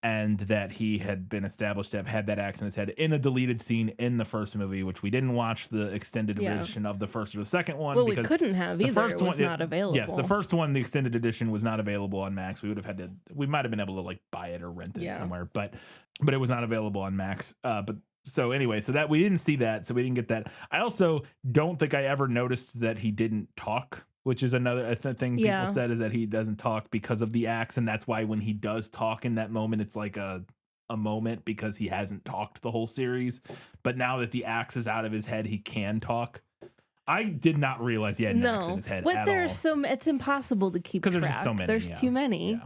and that he had been established to have had that axe in his head in a deleted scene in the first movie, which we didn't watch the extended edition of the first or the second one. Well, we because couldn't have either. The first it was one, not available. Yes, the first one, the extended edition, was not available on Max. We would have had to. We might have been able to like buy it or rent it somewhere, but it was not available on Max. So anyway, so that we didn't see that, so we didn't get that. I also don't think I ever noticed that he didn't talk, which is another thing people said, is that he doesn't talk because of the axe, and that's why when he does talk in that moment, it's like a moment because he hasn't talked the whole series. But now that the axe is out of his head, he can talk. I did not realize he had an axe in his head at all. It's impossible to keep track. Because there's just so many. There's too many. Yeah.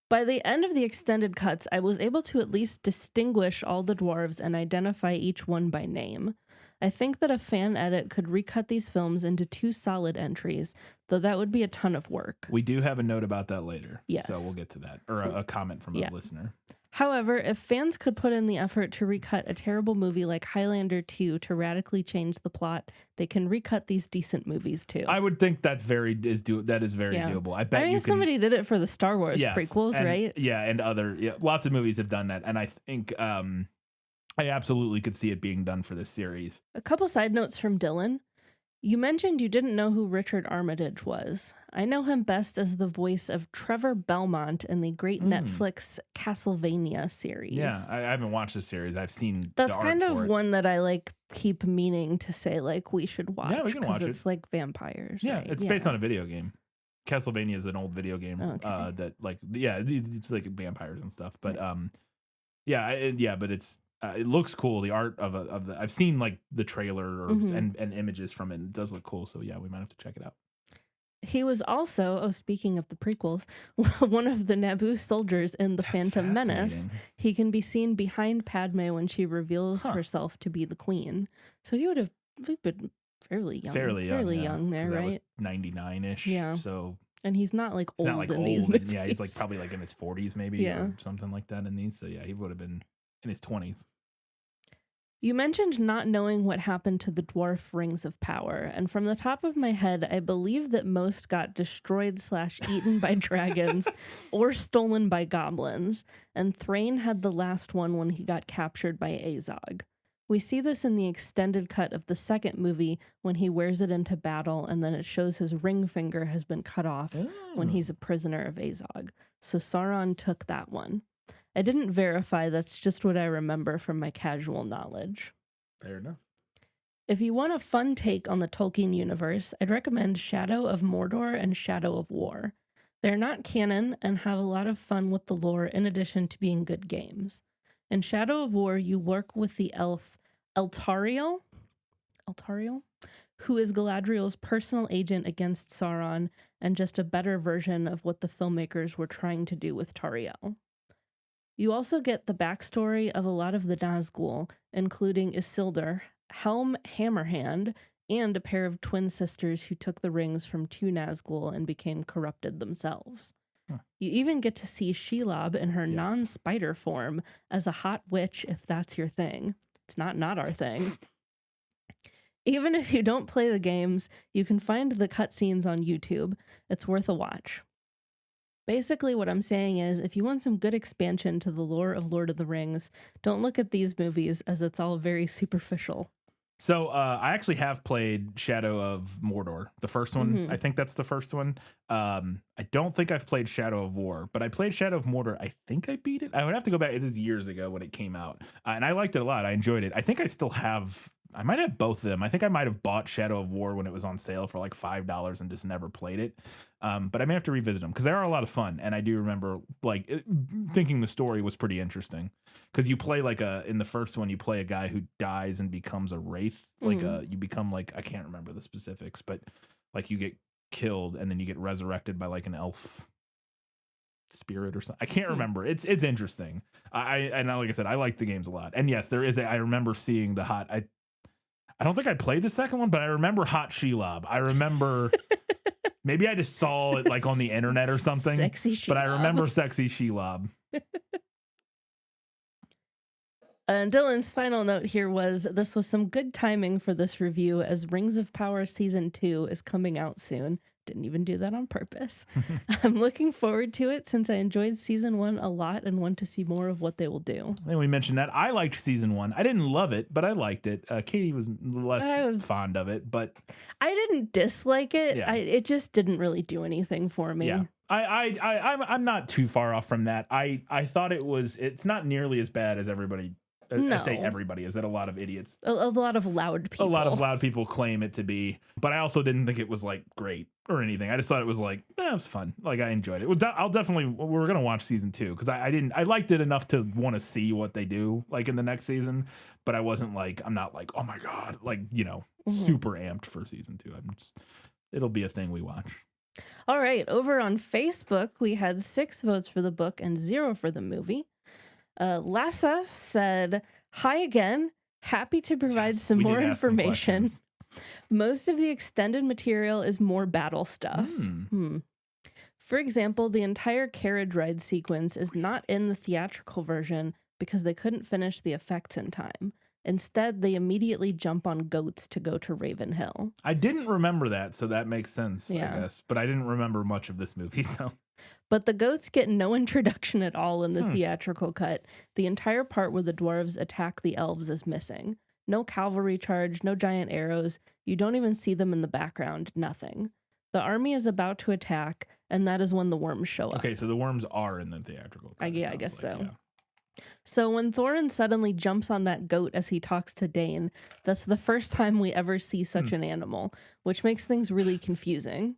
By the end of the extended cuts, I was able to at least distinguish all the dwarves and identify each one by name. I think that a fan edit could recut these films into 2 solid entries, though that would be a ton of work. We do have a note about that later. Yes. So we'll get to that. Or a comment from a listener. However, if fans could put in the effort to recut a terrible movie like Highlander 2 to radically change the plot, they can recut these decent movies too. I would think that is very doable. I bet somebody did it for the Star Wars prequels, right? Yeah, and lots of movies have done that, and I think I absolutely could see it being done for this series. A couple side notes from Dylan. You mentioned you didn't know who Richard Armitage was. I know him best as the voice of Trevor Belmont in the great Netflix Castlevania series. Yeah, I haven't watched the series. I've seen that's the art kind of for it. one that I like keep meaning to say like we should watch. Yeah, we can watch it. It's like vampires. Yeah, right? it's based on a video game. Castlevania is an old video game that it's like vampires and stuff. But but it's. It looks cool. The art of the I've seen like the trailer and images from it. It does look cool. So yeah, we might have to check it out. He was also, speaking of the prequels, one of the Naboo soldiers in The Phantom Menace. He can be seen behind Padme when she reveals herself to be the queen. So he would have been fairly young there, right? That was 99-ish. Yeah. So. And he's not like old in old. These movies. Yeah, he's like probably like in his 40s maybe or something like that in these. So yeah, he would have been in his 20s. You mentioned not knowing what happened to the dwarf rings of power, and from the top of my head, I believe that most got destroyed/eaten by dragons or stolen by goblins, and Thrain had the last one when he got captured by Azog. We see this in the extended cut of the second movie when he wears it into battle, and then it shows his ring finger has been cut off when he's a prisoner of Azog. So Sauron took that one. I didn't verify, that's just what I remember from my casual knowledge. Fair enough. If you want a fun take on the Tolkien universe, I'd recommend Shadow of Mordor and Shadow of War. They're not canon and have a lot of fun with the lore in addition to being good games. In Shadow of War, you work with the elf Eltariel, who is Galadriel's personal agent against Sauron and just a better version of what the filmmakers were trying to do with Tariel. You also get the backstory of a lot of the Nazgul, including Isildur, Helm Hammerhand, and a pair of twin sisters who took the rings from 2 Nazgul and became corrupted themselves. You even get to see Shelob in her non-spider form as a hot witch if that's your thing. It's not our thing. Even if you don't play the games, you can find the cutscenes on YouTube. It's worth a watch. Basically, what I'm saying is, if you want some good expansion to the lore of Lord of the Rings, don't look at these movies as it's all very superficial. So I actually have played Shadow of Mordor, the first one. I think that's the first one. I don't think I've played Shadow of War, but I played Shadow of Mordor. I think I beat it. I would have to go back. It is years ago when it came out. And I liked it a lot. I enjoyed it. I think I still have... I might have both of them. I think I might have bought Shadow of War when it was on sale for like $5 and just never played it. But I may have to revisit them because they are a lot of fun. And I do remember thinking the story was pretty interesting because you play in the first one, you play a guy who dies and becomes a wraith. You become I can't remember the specifics, but you get killed and then you get resurrected by like an elf spirit or something. I can't remember. It's interesting. And like I said, I like the games a lot. And yes, there is I remember seeing the hot, I don't think I played the second one, but I remember Hot Shelob. I remember maybe I just saw it on the internet or something. Sexy Shelob. But I remember Sexy Shelob. Dylan's final note here was, this was some good timing for this review as Rings of Power Season 2 is coming out soon. Didn't even do that on purpose. I'm looking forward to it since I enjoyed season 1 a lot and want to see more of what they will do. And we mentioned that. I liked season 1. I didn't love it, but I liked it. Katie was less fond of it, but I didn't dislike it. Yeah. It just didn't really do anything for me. yeah. I'm not too far off from that. I thought it's not nearly as bad as everybody. No. I say everybody, is that a lot of idiots? A lot of loud people. A lot of loud people claim it to be, but I also didn't think it was like great or anything. I just thought it was like, it was fun. Like I enjoyed it. We're going to watch season 2 because I liked it enough to want to see what they do like in the next season, but I'm not like, oh my God, like, super amped for season 2. It'll be a thing we watch. All right. Over on Facebook, we had 6 votes for the book and 0 for the movie. Lassa said, hi again. Happy to provide some we more did ask some information. questions. Most of the extended material is more battle stuff. For example, the entire carriage ride sequence is not in the theatrical version because they couldn't finish the effects in time. Instead, they immediately jump on goats to go to Raven Hill. I didn't remember that, so that makes sense, Yeah. I guess. But I didn't remember much of this movie, so. But the goats get no introduction at all in the theatrical cut. The entire part where the dwarves attack the elves is missing. No cavalry charge, no giant arrows. You don't even see them in the background. Nothing. The army is about to attack, and that is when the worms show up. Okay, so the worms are in the theatrical cut. I guess so. Yeah. So when Thorin suddenly jumps on that goat as he talks to Dane, that's the first time we ever see such an animal, which makes things really confusing.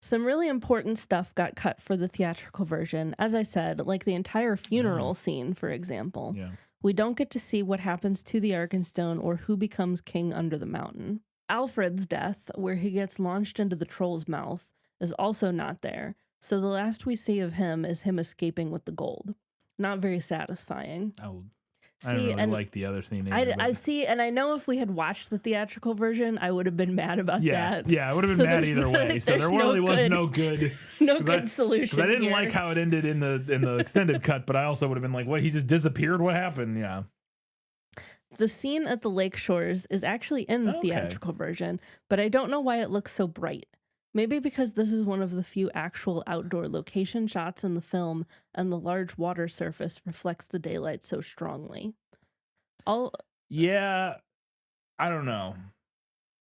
Some really important stuff got cut for the theatrical version, as I said, like the entire funeral scene, for example. Yeah. We don't get to see what happens to the Arkenstone or who becomes king under the mountain. Alfred's death, where he gets launched into the troll's mouth, is also not there, so the last we see of him is him escaping with the gold. Not very satisfying. I don't really like the other scene either. I see, and I know if we had watched the theatrical version, I would have been mad about that. Yeah, I would have been mad either way. So there really was no good, solution. Because I didn't here. like how it ended in the extended cut, but I also would have been like, "What? He just disappeared? What happened?" Yeah. The scene at the lake shores is actually in the theatrical version, but I don't know why it looks so bright. Maybe because this is one of the few actual outdoor location shots in the film, and the large water surface reflects the daylight so strongly. Yeah, I don't know.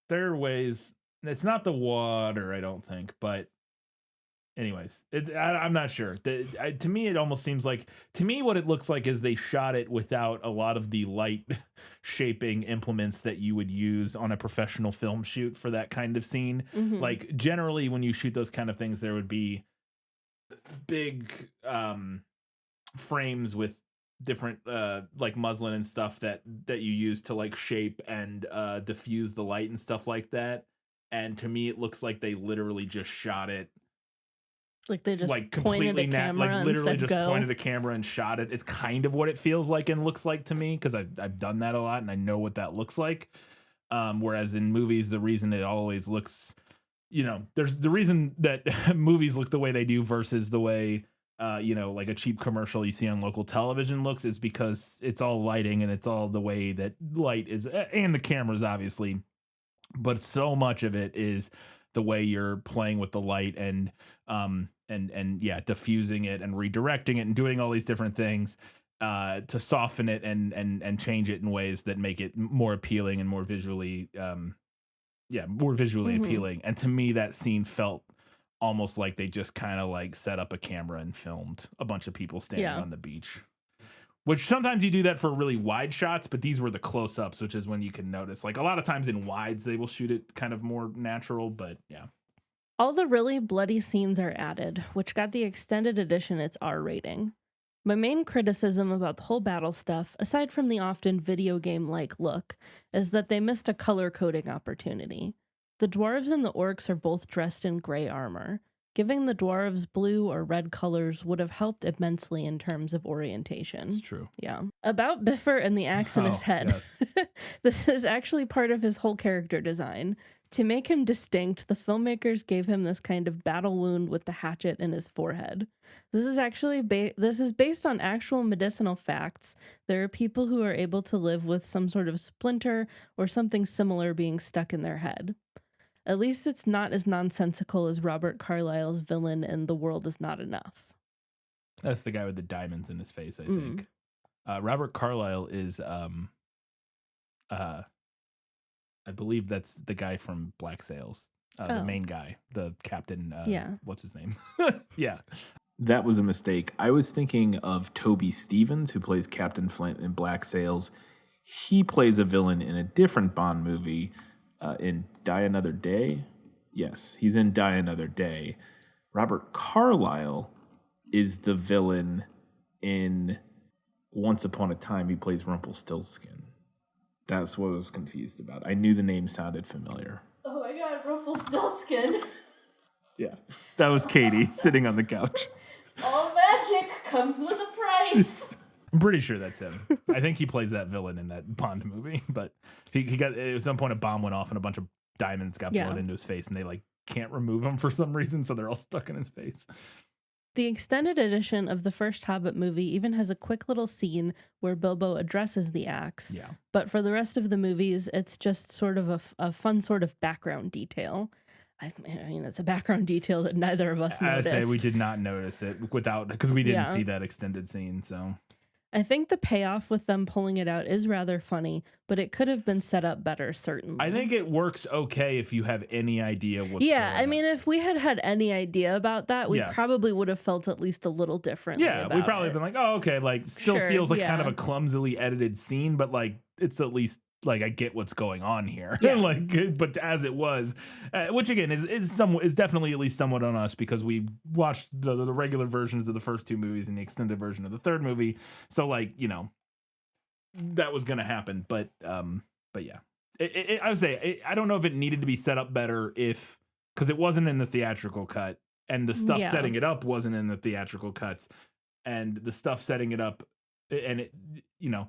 There are ways. It's not the water, I don't think, but anyways, I'm not sure. To me, it almost seems like, what it looks like is they shot it without a lot of the light shaping implements that you would use on a professional film shoot for that kind of scene. Like generally when you shoot those kind of things, there would be big frames with different like muslin and stuff that you use to like shape and diffuse the light and stuff like that. And to me, it looks like they literally just shot it. Like they just like pointed a camera like literally and said, just go. pointed a camera and shot it. It's kind of what it feels like and looks like to me, because I've done that a lot and I know what that looks like. Whereas in movies, the reason it always looks, there's the reason that movies look the way they do versus the way like a cheap commercial you see on local television looks, is because it's all lighting and it's all the way that light is, and the cameras obviously, but so much of it is the way you're playing with the light and diffusing it and redirecting it and doing all these different things to soften it and change it in ways that make it more appealing and more visually appealing. And to me, that scene felt almost like they just kind of like set up a camera and filmed a bunch of people standing on the beach. Which sometimes you do that for really wide shots, but these were the close-ups, which is when you can notice. Like a lot of times in wides, they will shoot it kind of more natural, but yeah. All the really bloody scenes are added, which got the extended edition its R rating. My main criticism about the whole battle stuff, aside from the often video game-like look, is that they missed a color coding opportunity. The dwarves and the orcs are both dressed in gray armor. Giving the dwarves blue or red colors would have helped immensely in terms of orientation. It's true. Yeah. About Biffer and the axe in his head. Yes. This is actually part of his whole character design. To make him distinct, the filmmakers gave him this kind of battle wound with the hatchet in his forehead. This is actually this is based on actual medicinal facts. There are people who are able to live with some sort of splinter or something similar being stuck in their head. At least it's not as nonsensical as Robert Carlyle's villain in The World Is Not Enough. That's the guy with the diamonds in his face, I think. Robert Carlyle is, I believe that's the guy from Black Sails. The main guy, the captain. What's his name? Yeah. That was a mistake. I was thinking of Toby Stevens, who plays Captain Flint in Black Sails. He plays a villain in a different Bond movie, in Die Another Day. Yes, he's in Die Another Day. Robert Carlyle is the villain in Once Upon a Time. He plays Rumpelstiltskin. That's what I was confused about. I knew the name sounded familiar. Oh my god, Rumpelstiltskin. Yeah, that was Katie sitting on the couch. All magic comes with a price. I'm pretty sure that's him. I think he plays that villain in that Bond movie. But he got, at some point, a bomb went off and a bunch of diamonds got blown into his face, and they like can't remove him for some reason, so they're all stuck in his face. The extended edition of the first Hobbit movie even has a quick little scene where Bilbo addresses the axe. Yeah. But for the rest of the movies, it's just sort of a fun sort of background detail. I mean, it's a background detail that neither of us noticed. I say we did not notice it because we didn't see that extended scene. So I think the payoff with them pulling it out is rather funny, but it could have been set up better, certainly. I think it works okay if you have any idea what's going on. I mean, if we had any idea about that, we probably would have felt at least a little differently. Yeah, we probably been like, oh, okay, like still feels like kind of a clumsily edited scene, but like it's at least like I get what's going on here. Yeah. Like, but as it was, which again is definitely at least somewhat on us because we watched the regular versions of the first two movies and the extended version of the third movie. So like, you know, that was gonna happen. But yeah, I would say I don't know if it needed to be set up better because it wasn't in the theatrical cut and the stuff setting it up wasn't in the theatrical cuts and the stuff setting it up and it, you know.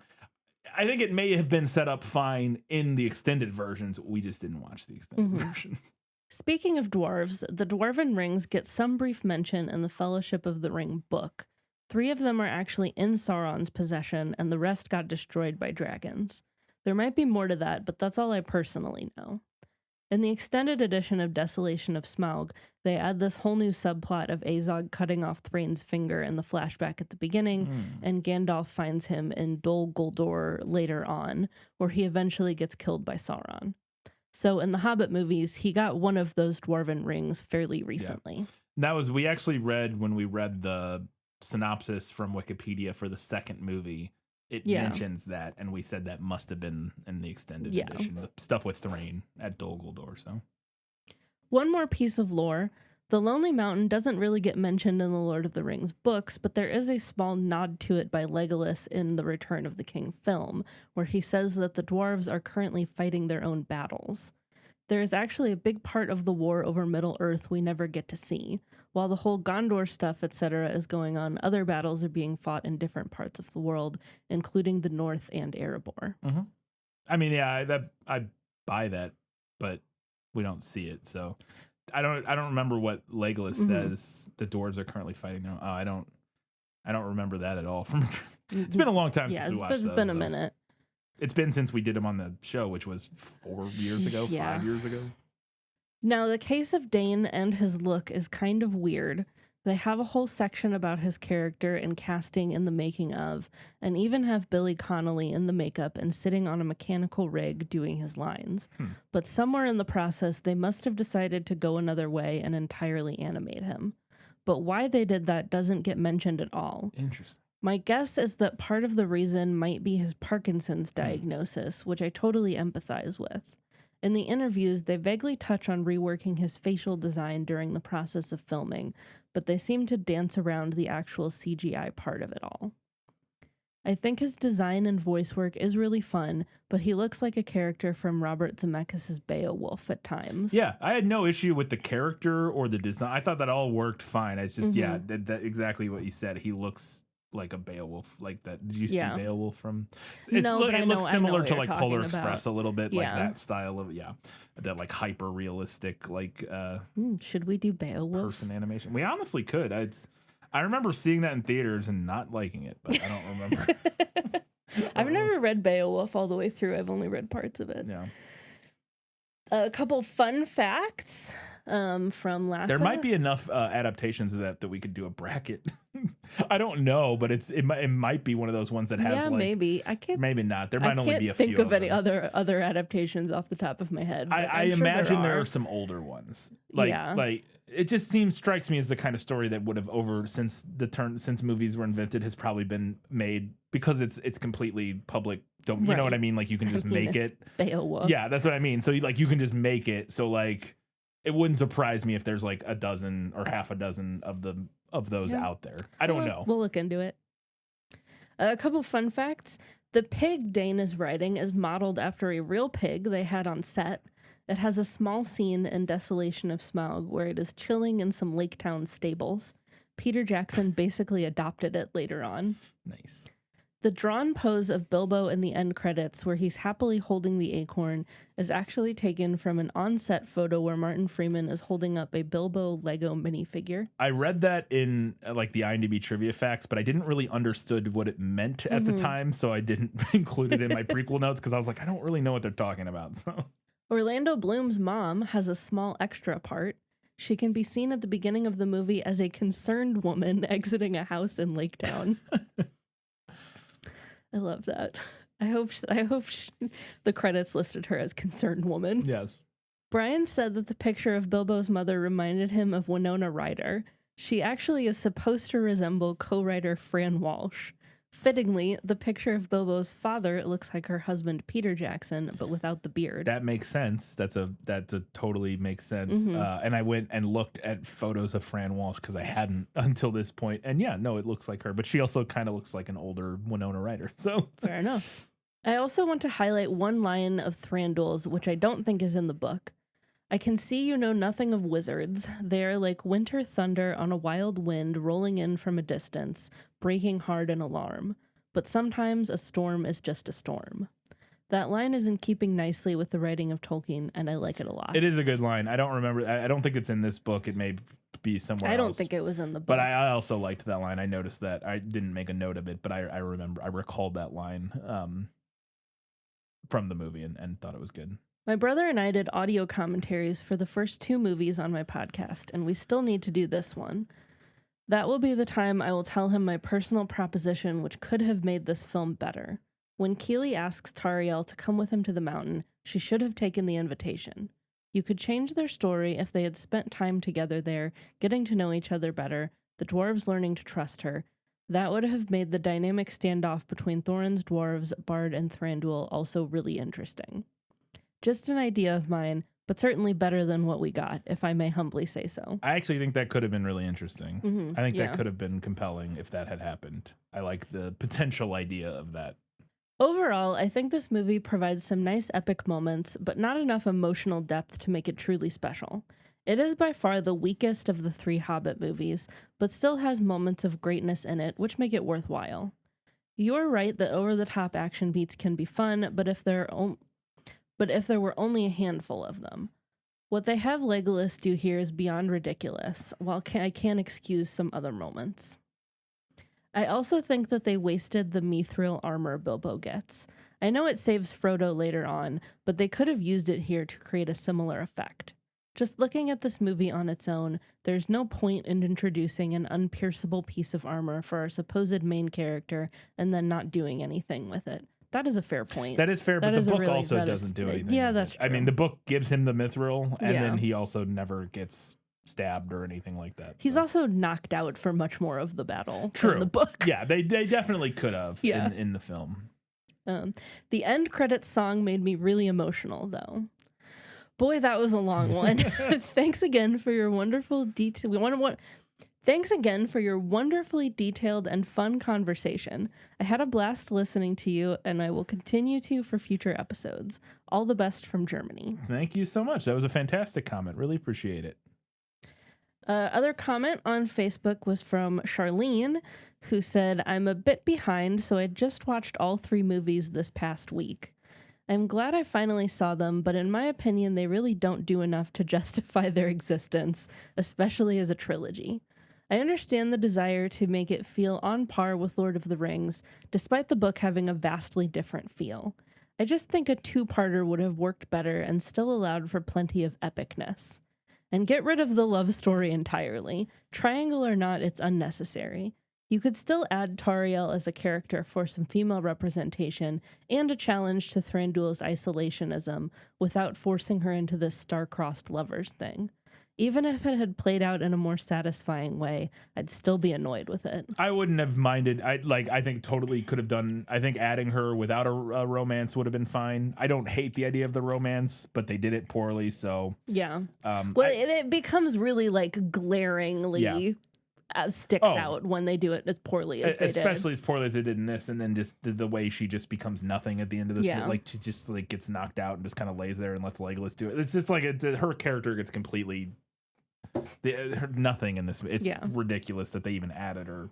I think it may have been set up fine in the extended versions. We just didn't watch the extended versions. Speaking of dwarves, the Dwarven Rings get some brief mention in the Fellowship of the Ring book. 3 of them are actually in Sauron's possession, and the rest got destroyed by dragons. There might be more to that, but that's all I personally know. In the extended edition of Desolation of Smaug, they add this whole new subplot of Azog cutting off Thrain's finger in the flashback at the beginning, and Gandalf finds him in Dol Guldur later on, where he eventually gets killed by Sauron. So in the Hobbit movies, he got one of those dwarven rings fairly recently. Yeah. We actually read, when we read the synopsis from Wikipedia for the second movie, it mentions that, and we said that must have been in the extended edition, the stuff with Thrain at Dol Guldur. So, one more piece of lore: the Lonely Mountain doesn't really get mentioned in the Lord of the Rings books, but there is a small nod to it by Legolas in the Return of the King film, where he says that the dwarves are currently fighting their own battles. There is actually a big part of the war over Middle-earth we never get to see. While the whole Gondor stuff, etc. is going on, other battles are being fought in different parts of the world, including the North and Erebor. Mm-hmm. I mean, yeah, I buy that, but we don't see it, so I don't remember what Legolas says the dwarves are currently fighting now. I don't remember that at all. It's been a long time since we watched those. It's been a minute. It's been since we did them on the show, which was 4 years ago, 5 years ago. Now, the case of Dane and his look is kind of weird. They have a whole section about his character and casting in the making of, and even have Billy Connolly in the makeup and sitting on a mechanical rig doing his lines. But somewhere in the process, they must have decided to go another way and entirely animate him. But why they did that doesn't get mentioned at all. Interesting. My guess is that part of the reason might be his Parkinson's diagnosis, which I totally empathize with. In the interviews, they vaguely touch on reworking his facial design during the process of filming, but they seem to dance around the actual CGI part of it all. I think his design and voice work is really fun, but he looks like a character from Robert Zemeckis' Beowulf at times. Yeah, I had no issue with the character or the design. I thought that all worked fine. It's just, that exactly what you said. He looks like a Beowulf, like that. Did you see Beowulf from? It looks similar to like Polar Express a little bit, like that style of that like hyper realistic like. Should we do Beowulf person animation? We honestly could. I remember seeing that in theaters and not liking it, but I don't remember. I've never read Beowulf all the way through. I've only read parts of it. Yeah. A couple fun facts from last. There might be enough adaptations of that we could do a bracket. I don't know, but it might be one of those ones that has maybe I can't. Maybe not. There might only be a few. I can't think of any them. other adaptations off the top of my head. I imagine there are some older ones. Like it just strikes me as the kind of story that would have since movies were invented has probably been made because it's completely public. You know what I mean? Like you can just make it. Beowulf. Yeah, that's what I mean. So you can just make it. So it wouldn't surprise me if there's like a dozen or half a dozen of those out there. I don't know. We'll look into it. A couple fun facts. The pig Dane is riding is modeled after a real pig they had on set. It has a small scene in Desolation of Smaug where it is chilling in some Lake Town stables. Peter Jackson basically adopted it later on. Nice. The drawn pose of Bilbo in the end credits, where he's happily holding the acorn, is actually taken from an on-set photo where Martin Freeman is holding up a Bilbo Lego minifigure. I read that in the IMDb trivia facts, but I didn't really understood what it meant at the time, so I didn't include it in my prequel notes because I was like, I don't really know what they're talking about. So Orlando Bloom's mom has a small extra part. She can be seen at the beginning of the movie as a concerned woman exiting a house in Lake Town. I love that. I hope the credits listed her as concerned woman. Yes. Brian said that the picture of Bilbo's mother reminded him of Winona Ryder. She actually is supposed to resemble co-writer Fran Walsh. Fittingly, the picture of Bilbo's father looks like her husband Peter Jackson, but without the beard. That makes sense. That totally makes sense. And I went and looked at photos of Fran Walsh because I hadn't until this point. And yeah, no, it looks like her, but she also kind of looks like an older Winona Ryder. So fair enough. I also want to highlight one line of Thranduil's, which I don't think is in the book. I can see you know nothing of wizards. They are like winter thunder on a wild wind rolling in from a distance, breaking hard in alarm. But sometimes a storm is just a storm. That line is in keeping nicely with the writing of Tolkien, and I like it a lot. It is a good line. I don't remember. I don't think it's in this book. It may be somewhere else. I don't think it was in the book. But I also liked that line. I noticed that. I didn't make a note of it, but I recalled that line from the movie and thought it was good. My brother and I did audio commentaries for the first 2 movies on my podcast, and we still need to do this one. That will be the time I will tell him my personal proposition which could have made this film better. When Keeley asks Tariel to come with him to the mountain, she should have taken the invitation. You could change their story if they had spent time together there, getting to know each other better, the dwarves learning to trust her. That would have made the dynamic standoff between Thorin's dwarves, Bard, and Thranduil also really interesting. Just an idea of mine, but certainly better than what we got, if I may humbly say so. I actually think that could have been really interesting. I think that could have been compelling if that had happened. I like the potential idea of that. Overall, I think this movie provides some nice epic moments, but not enough emotional depth to make it truly special. It is by far the weakest of the 3 Hobbit movies, but still has moments of greatness in it, which make it worthwhile. You're right that over-the-top action beats can be fun, but if there were only a handful of them. What they have Legolas do here is beyond ridiculous, while I can't excuse some other moments. I also think that they wasted the mithril armor Bilbo gets. I know it saves Frodo later on, but they could have used it here to create a similar effect. Just looking at this movie on its own, there's no point in introducing an unpierceable piece of armor for our supposed main character and then not doing anything with it. That is a fair point. That is fair, but the book also doesn't do anything. Yeah, that's true. I mean, the book gives him the mithril, and then he also never gets stabbed or anything like that. He's also knocked out for much more of the battle in the book. Yeah, they definitely could have in the film. The end credits song made me really emotional, though. Boy, that was a long one. Thanks again for your wonderful detail. Thanks again for your wonderfully detailed and fun conversation. I had a blast listening to you, and I will continue to for future episodes. All the best from Germany. Thank you so much. That was a fantastic comment. Really appreciate it. Other comment on Facebook was from Charlene, who said, I'm a bit behind, so I just watched all 3 movies this past week. I'm glad I finally saw them, but in my opinion, they really don't do enough to justify their existence, especially as a trilogy. I understand the desire to make it feel on par with Lord of the Rings, despite the book having a vastly different feel. I just think a two-parter would have worked better and still allowed for plenty of epicness. And get rid of the love story entirely. Triangle or not, it's unnecessary. You could still add Tauriel as a character for some female representation and a challenge to Thranduil's isolationism without forcing her into this star-crossed lovers thing. Even if it had played out in a more satisfying way, I'd still be annoyed with it. I wouldn't have minded. I think totally could have done. I think adding her without a romance would have been fine. I don't hate the idea of the romance, but they did it poorly. So yeah. It becomes really like glaringly sticks out when they do it as poorly as they did. Especially as poorly as they did in this, and then just the way she just becomes nothing at the end of this. Yeah. Like she just like gets knocked out and just kind of lays there and lets Legolas do it. It's just like her character gets completely. Nothing in this. It's ridiculous that they even added her,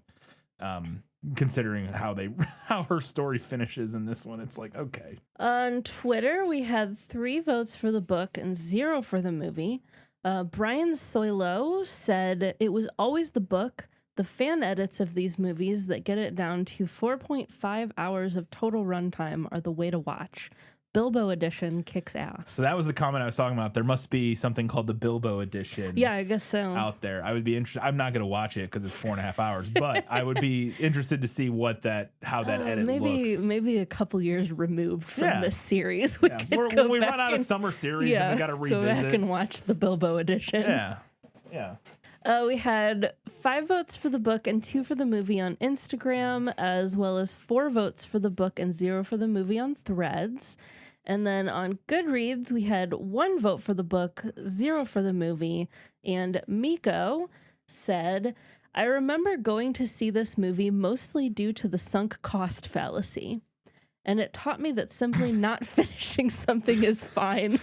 considering how her story finishes in this one. It's like, okay. On Twitter, we had 3 votes for the book and 0 for the movie. Brian Soilo said it was always the book. The fan edits of these movies that get it down to 4.5 hours of total runtime are the way to watch. Bilbo edition kicks ass. So that was the comment I was talking about. There must be something called the Bilbo edition. Yeah, I guess so. Out there, I would be interested. I'm not going to watch it because it's 4.5 hours, but I would be interested to see how that edit looks. Maybe a couple years removed from this series. When we run out of summer series, and we got to revisit. Go back and watch the Bilbo edition. Yeah. We had 5 votes for the book and 2 for the movie on Instagram, as well as 4 votes for the book and 0 for the movie on Threads. And then on Goodreads, we had 1 vote for the book, 0 for the movie. And Miko said, I remember going to see this movie mostly due to the sunk cost fallacy. And it taught me that simply not finishing something is fine,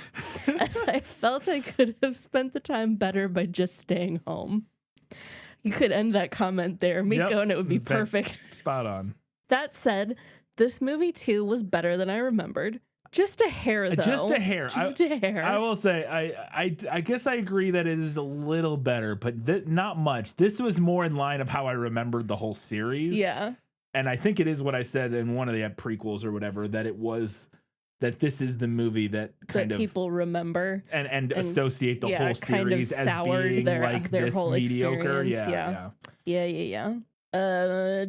as I felt I could have spent the time better by just staying home. You could end that comment there, Miko, and it would be perfect. Spot on. That said, this movie too was better than I remembered. Just a hair, though. Just a hair. Just a hair. I will say, I guess I agree that it is a little better, but not much. This was more in line of how I remembered the whole series. Yeah. And I think it is what I said in one of the prequels or whatever, that this is the movie that people remember and associate the whole series as being their this whole mediocre. Yeah.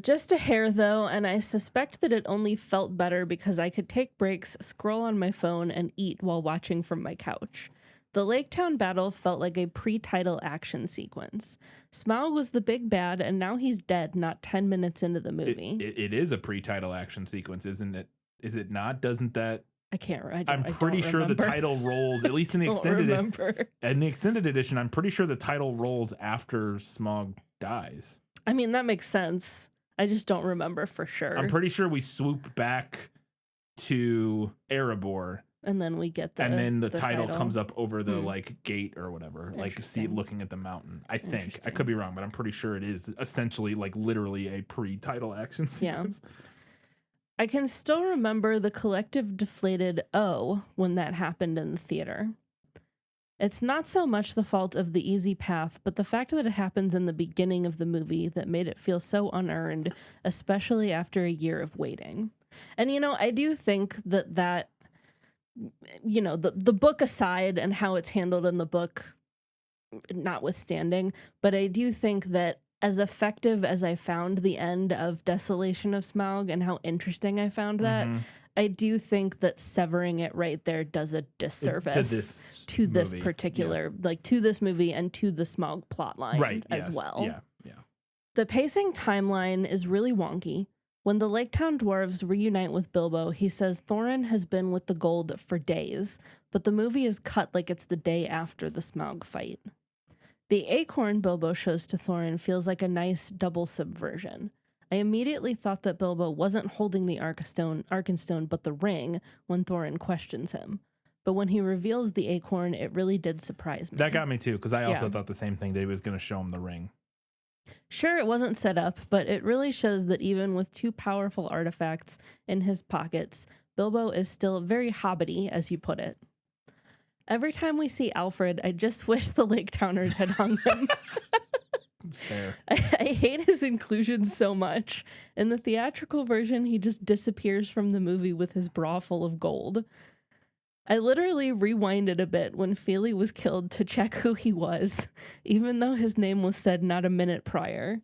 Just a hair though, and I suspect that it only felt better because I could take breaks, scroll on my phone, and eat while watching from my couch. The Lake Town battle felt like a pre-title action sequence. Smaug was the big bad, and now he's dead not 10 minutes into the movie. It is a pre-title action sequence, isn't it? Is it not? Doesn't that... I'm pretty sure the title rolls, at least in the extended edition, I'm pretty sure the title rolls after Smaug dies. I mean, that makes sense. I just don't remember for sure. I'm pretty sure we swoop back to Erebor. And then we get and then the title comes up over the gate or whatever, like looking at the mountain. I think I could be wrong, but I'm pretty sure it is essentially literally a pre-title action sequence. Yeah. I can still remember the collective deflated "oh" when that happened in the theater. It's not so much the fault of the easy path, but the fact that it happens in the beginning of the movie that made it feel so unearned, especially after a year of waiting. And I do think that the book aside and how it's handled in the book notwithstanding, but I do think that as effective as I found the end of Desolation of Smaug and how interesting I found that, I do think that severing it right there does a disservice to this particular, to this movie and to the Smaug plotline as well. Yeah. The pacing timeline is really wonky. When the Lake Town dwarves reunite with Bilbo, he says Thorin has been with the gold for days, but the movie is cut like it's the day after the Smaug fight. The acorn Bilbo shows to Thorin feels like a nice double subversion. I immediately thought that Bilbo wasn't holding the Arkenstone, but the ring when Thorin questions him. But when he reveals the acorn, it really did surprise me. That got me too, because I also thought the same thing, that he was going to show him the ring. Sure, it wasn't set up, but it really shows that even with 2 powerful artifacts in his pockets, Bilbo is still very hobbity, as you put it. Every time we see Alfred, I just wish the Lake Towners had hung him. It's fair. I hate his inclusion so much. In the theatrical version, he just disappears from the movie with his bra full of gold. I literally rewinded a bit when Feely was killed to check who he was, even though his name was said not a minute prior.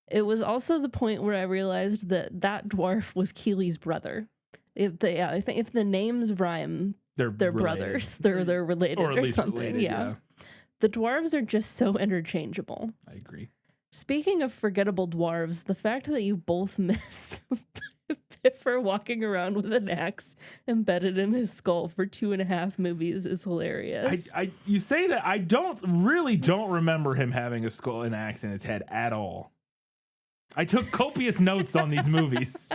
It was also the point where I realized that dwarf was Keely's brother. If the names rhyme, they're brothers. They're related or at least something. related, yeah. The dwarves are just so interchangeable. I agree. Speaking of forgettable dwarves, the fact that you both missed Piffer walking around with an axe embedded in his skull for 2.5 movies is hilarious. You say that, I don't remember him having a skull and axe in his head at all. I took copious notes on these movies.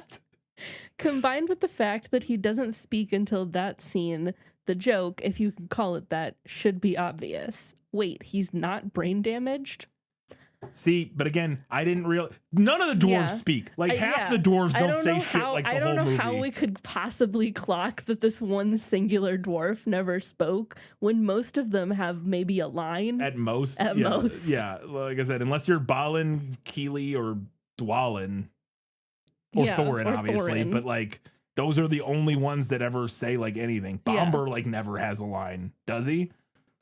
Combined with the fact that he doesn't speak until that scene, the joke, if you can call it that, should be obvious. Wait, he's not brain damaged? See, but again, I didn't realize none of the dwarves speak. Like half the dwarves don't say shit like the whole movie. I don't know how we could possibly clock that this one singular dwarf never spoke when most of them have maybe a line. At most. Yeah, like I said, unless you're Balin, Keely, or Dwalin. Or Thorin, obviously. But like those are the only ones that ever say like anything. Bomber like never has a line. Does he?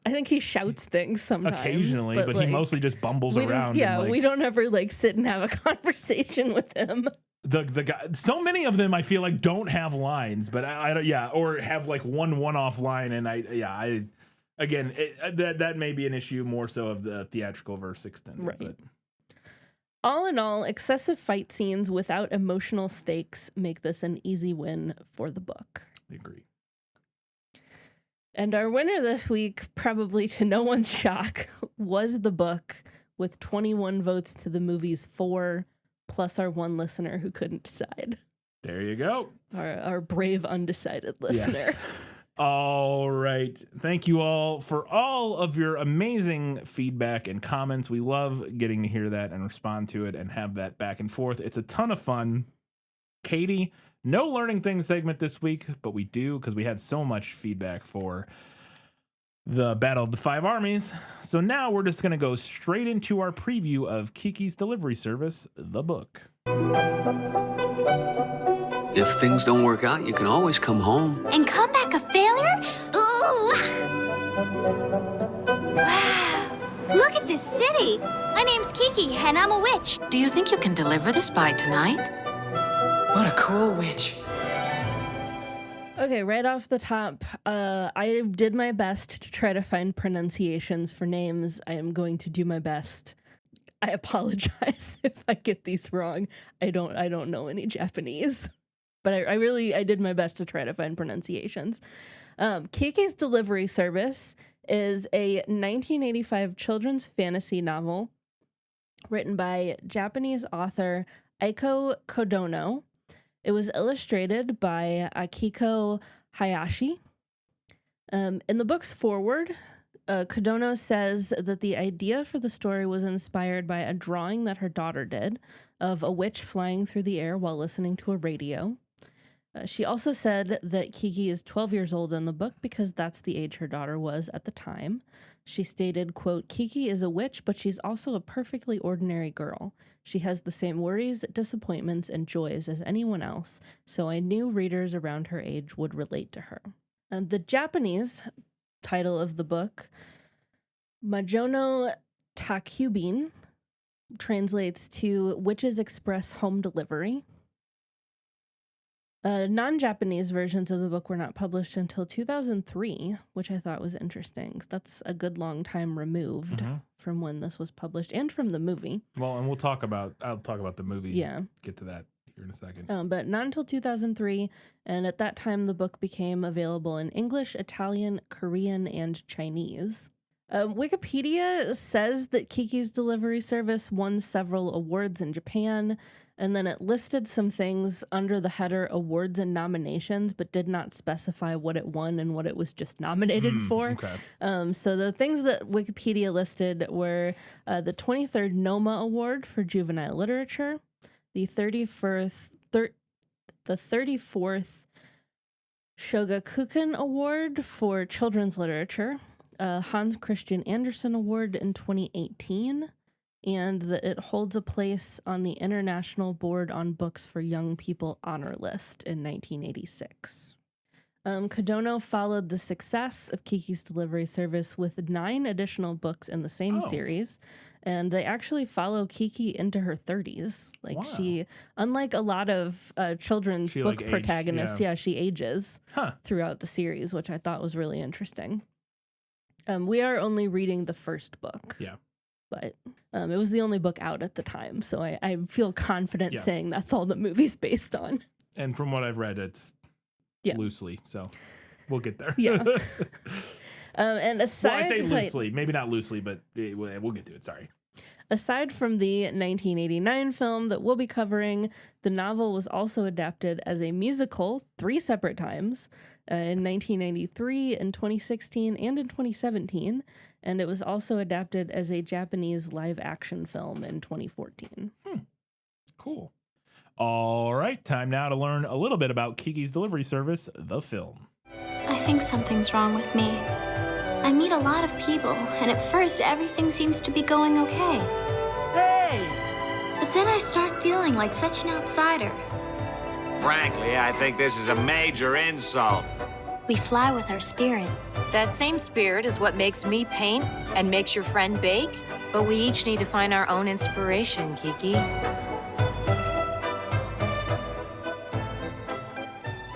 I think he shouts things sometimes. Occasionally, but like, he mostly just bumbles around. Yeah, and, we don't ever like sit and have a conversation with him. The guy, so many of them I feel like don't have lines, but I don't, or have like one-off line, and that may be an issue more so of the theatrical versus extended. Right. But. All in all, excessive fight scenes without emotional stakes make this an easy win for the book. I agree. And our winner this week, probably to no one's shock, was the book with 21 votes to the movie's 4, plus our one listener who couldn't decide. There you go. Our brave undecided listener. Yes. All right. Thank you all for all of your amazing feedback and comments. We love getting to hear that and respond to it and have that back and forth. It's a ton of fun. Katie, no learning things segment this week, but we do because we had so much feedback for the Battle of the Five Armies. So now we're just going to go straight into our preview of Kiki's delivery service, the book. If things don't work out, you can always come home. And come back a failure? Ooh! Wow! Look at this city! My name's Kiki, and I'm a witch. Do you think you can deliver this by tonight? What a cool witch. Okay, right off the top, I did my best to try to find pronunciations for names. I am going to do my best. I apologize if I get these wrong. I don't know any Japanese. But I did my best to try to find pronunciations. Kiki's Delivery Service is a 1985 children's fantasy novel written by Japanese author Aiko Kodono. It was illustrated by Akiko Hayashi. In the book's foreword, Kodono says that the idea for the story was inspired by a drawing that her daughter did of a witch flying through the air while listening to a radio. She also said that Kiki is 12 years old in the book because that's the age her daughter was at the time. She stated, quote, "Kiki is a witch, but she's also a perfectly ordinary girl. She has the same worries, disappointments, and joys as anyone else, so I knew readers around her age would relate to her." The Japanese title of the book, Majono Takubin, translates to Witches Express Home Delivery. Non-Japanese versions of the book were not published until 2003, which I thought was interesting. That's a good long time removed from when this was published and from the movie. Well, and I'll talk about the movie. Yeah. Get to that here in a second. But not until 2003, and at that time the book became available in English, Italian, Korean, and Chinese. Wikipedia says that Kiki's Delivery Service won several awards in Japan, and then it listed some things under the header awards and nominations, but did not specify what it won and what it was just nominated for. Okay. So the things that Wikipedia listed were the 23rd Noma Award for Juvenile Literature, the 34th Shogakukan Award for Children's Literature, Hans Christian Andersen Award in 2018, and that it holds a place on the International Board on Books for Young People honor list in 1986. Kodono followed the success of Kiki's Delivery Service with 9 additional books in the same series, and they actually follow Kiki into her 30s. Like she, unlike a lot of children's book protagonists, she ages throughout the series, which I thought was really interesting. We are only reading the first book. Yeah. But it was the only book out at the time, so I feel confident saying that's all the movie's based on. And from what I've read, it's loosely, so we'll get there. Yeah. And aside, I say loosely, maybe not loosely, but we'll get to it. Sorry. Aside from the 1989 film that we'll be covering, the novel was also adapted as a musical 3 separate times in 1993, in 2016, and in 2017. And it was also adapted as a Japanese live-action film in 2014. Cool. All right, time now to learn a little bit about Kiki's Delivery Service, the film. I think something's wrong with me. I meet a lot of people, and at first everything seems to be going okay. Hey! But then I start feeling like such an outsider. Frankly, I think this is a major insult. We fly with our spirit. That same spirit is what makes me paint and makes your friend bake. But we each need to find our own inspiration, Kiki.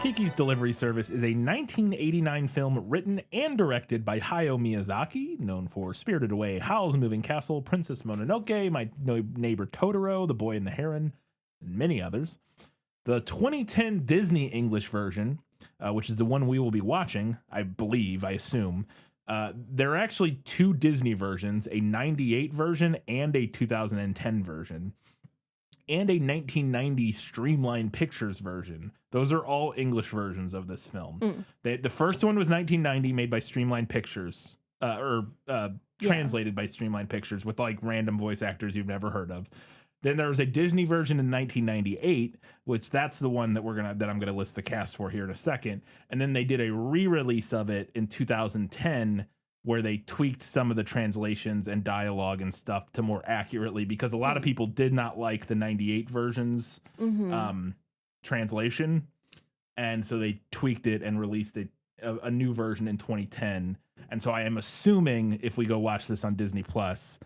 Kiki's Delivery Service is a 1989 film written and directed by Hayao Miyazaki, known for Spirited Away, Howl's Moving Castle, Princess Mononoke, My Neighbor Totoro, The Boy and the Heron, and many others. The 2010 Disney English version, which is the one we will be watching, I assume, there are actually 2 Disney versions, a 98 version and a 2010 version, and a 1990 Streamline Pictures version. Those are all English versions of this film. The first one was 1990, made by Streamline Pictures, translated by Streamline Pictures with like random voice actors you've never heard of. Then there was a Disney version in 1998, which that's the one that I'm gonna list the cast for here in a second. And then they did a re-release of it in 2010, where they tweaked some of the translations and dialogue and stuff to more accurately, because a lot of people did not like the 98 version's translation. And so they tweaked it and released a new version in 2010. And so I am assuming if we go watch this on Disney Plus,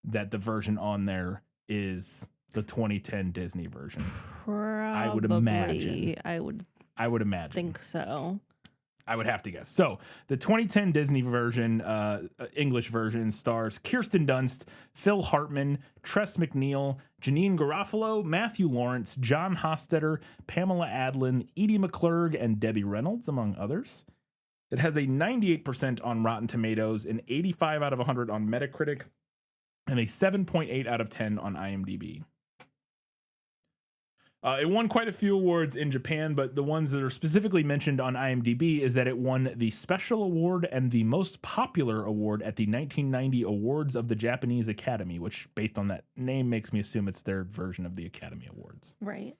that the version on there is the 2010 Disney version. Probably. I would imagine. I would imagine. Think so. I would have to guess. So the 2010 Disney version, English version, stars Kirsten Dunst, Phil Hartman, Tress MacNeille, Janine Garofalo, Matthew Lawrence, John Hostetter, Pamela Adlon, Edie McClurg, and Debbie Reynolds, among others. It has a 98% on Rotten Tomatoes, an 85 out of 100 on Metacritic, and a 7.8 out of 10 on IMDb. It won quite a few awards in Japan, but the ones that are specifically mentioned on IMDb is that it won the Special Award and the Most Popular Award at the 1990 Awards of the Japanese Academy, which, based on that name, makes me assume it's their version of the Academy Awards. Right.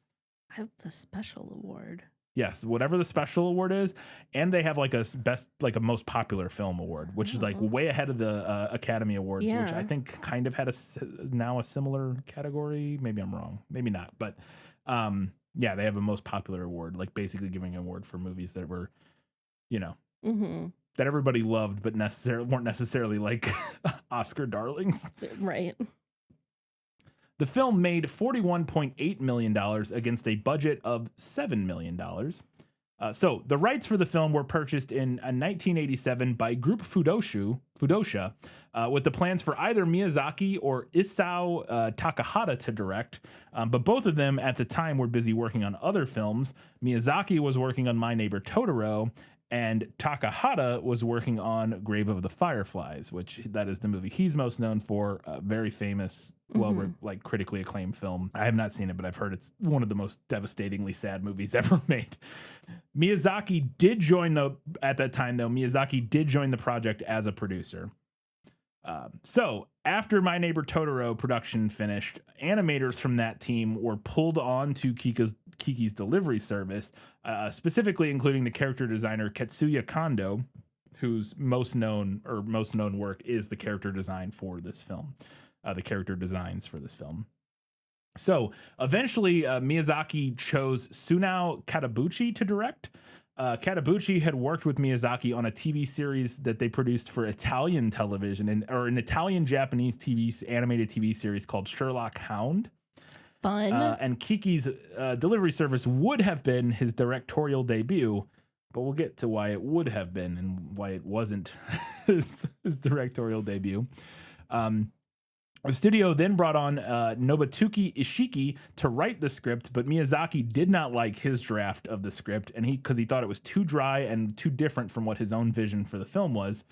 I have the Special Award. Yes, whatever the Special Award is, and they have like a Most Popular Film Award, which is like way ahead of the Academy Awards, which I think kind of had now a similar category. Maybe I'm wrong, maybe not, but they have a Most Popular Award, like basically giving an award for movies that were, that everybody loved, but weren't necessarily like Oscar darlings. Right. The film made $41.8 million against a budget of $7 million. So the rights for the film were purchased in 1987 by Group Fudosha, with the plans for either Miyazaki or Isao Takahata to direct. But both of them at the time were busy working on other films. Miyazaki was working on My Neighbor Totoro, and Takahata was working on Grave of the Fireflies, which that is the movie he's most known for. A very famous, critically acclaimed film. I have not seen it, but I've heard it's one of the most devastatingly sad movies ever made. Miyazaki did join the project as a producer. So after My Neighbor Totoro production finished, animators from that team were pulled on to Kiki's Delivery Service, specifically including the character designer Katsuya Kondo, whose most known work is the character design for this film. the character designs for this film. So eventually, Miyazaki chose Sunao Katabuchi to direct. Katabuchi had worked with Miyazaki on a TV series that they produced for Italian television, or an Italian-Japanese animated TV series called Sherlock Hound. Fun. And Kiki's delivery service would have been his directorial debut, but we'll get to why it would have been and why it wasn't his directorial debut. The studio then brought on Nobutuki Ishiki to write the script, but Miyazaki did not like his draft of the script, and because he thought it was too dry and too different from what his own vision for the film was.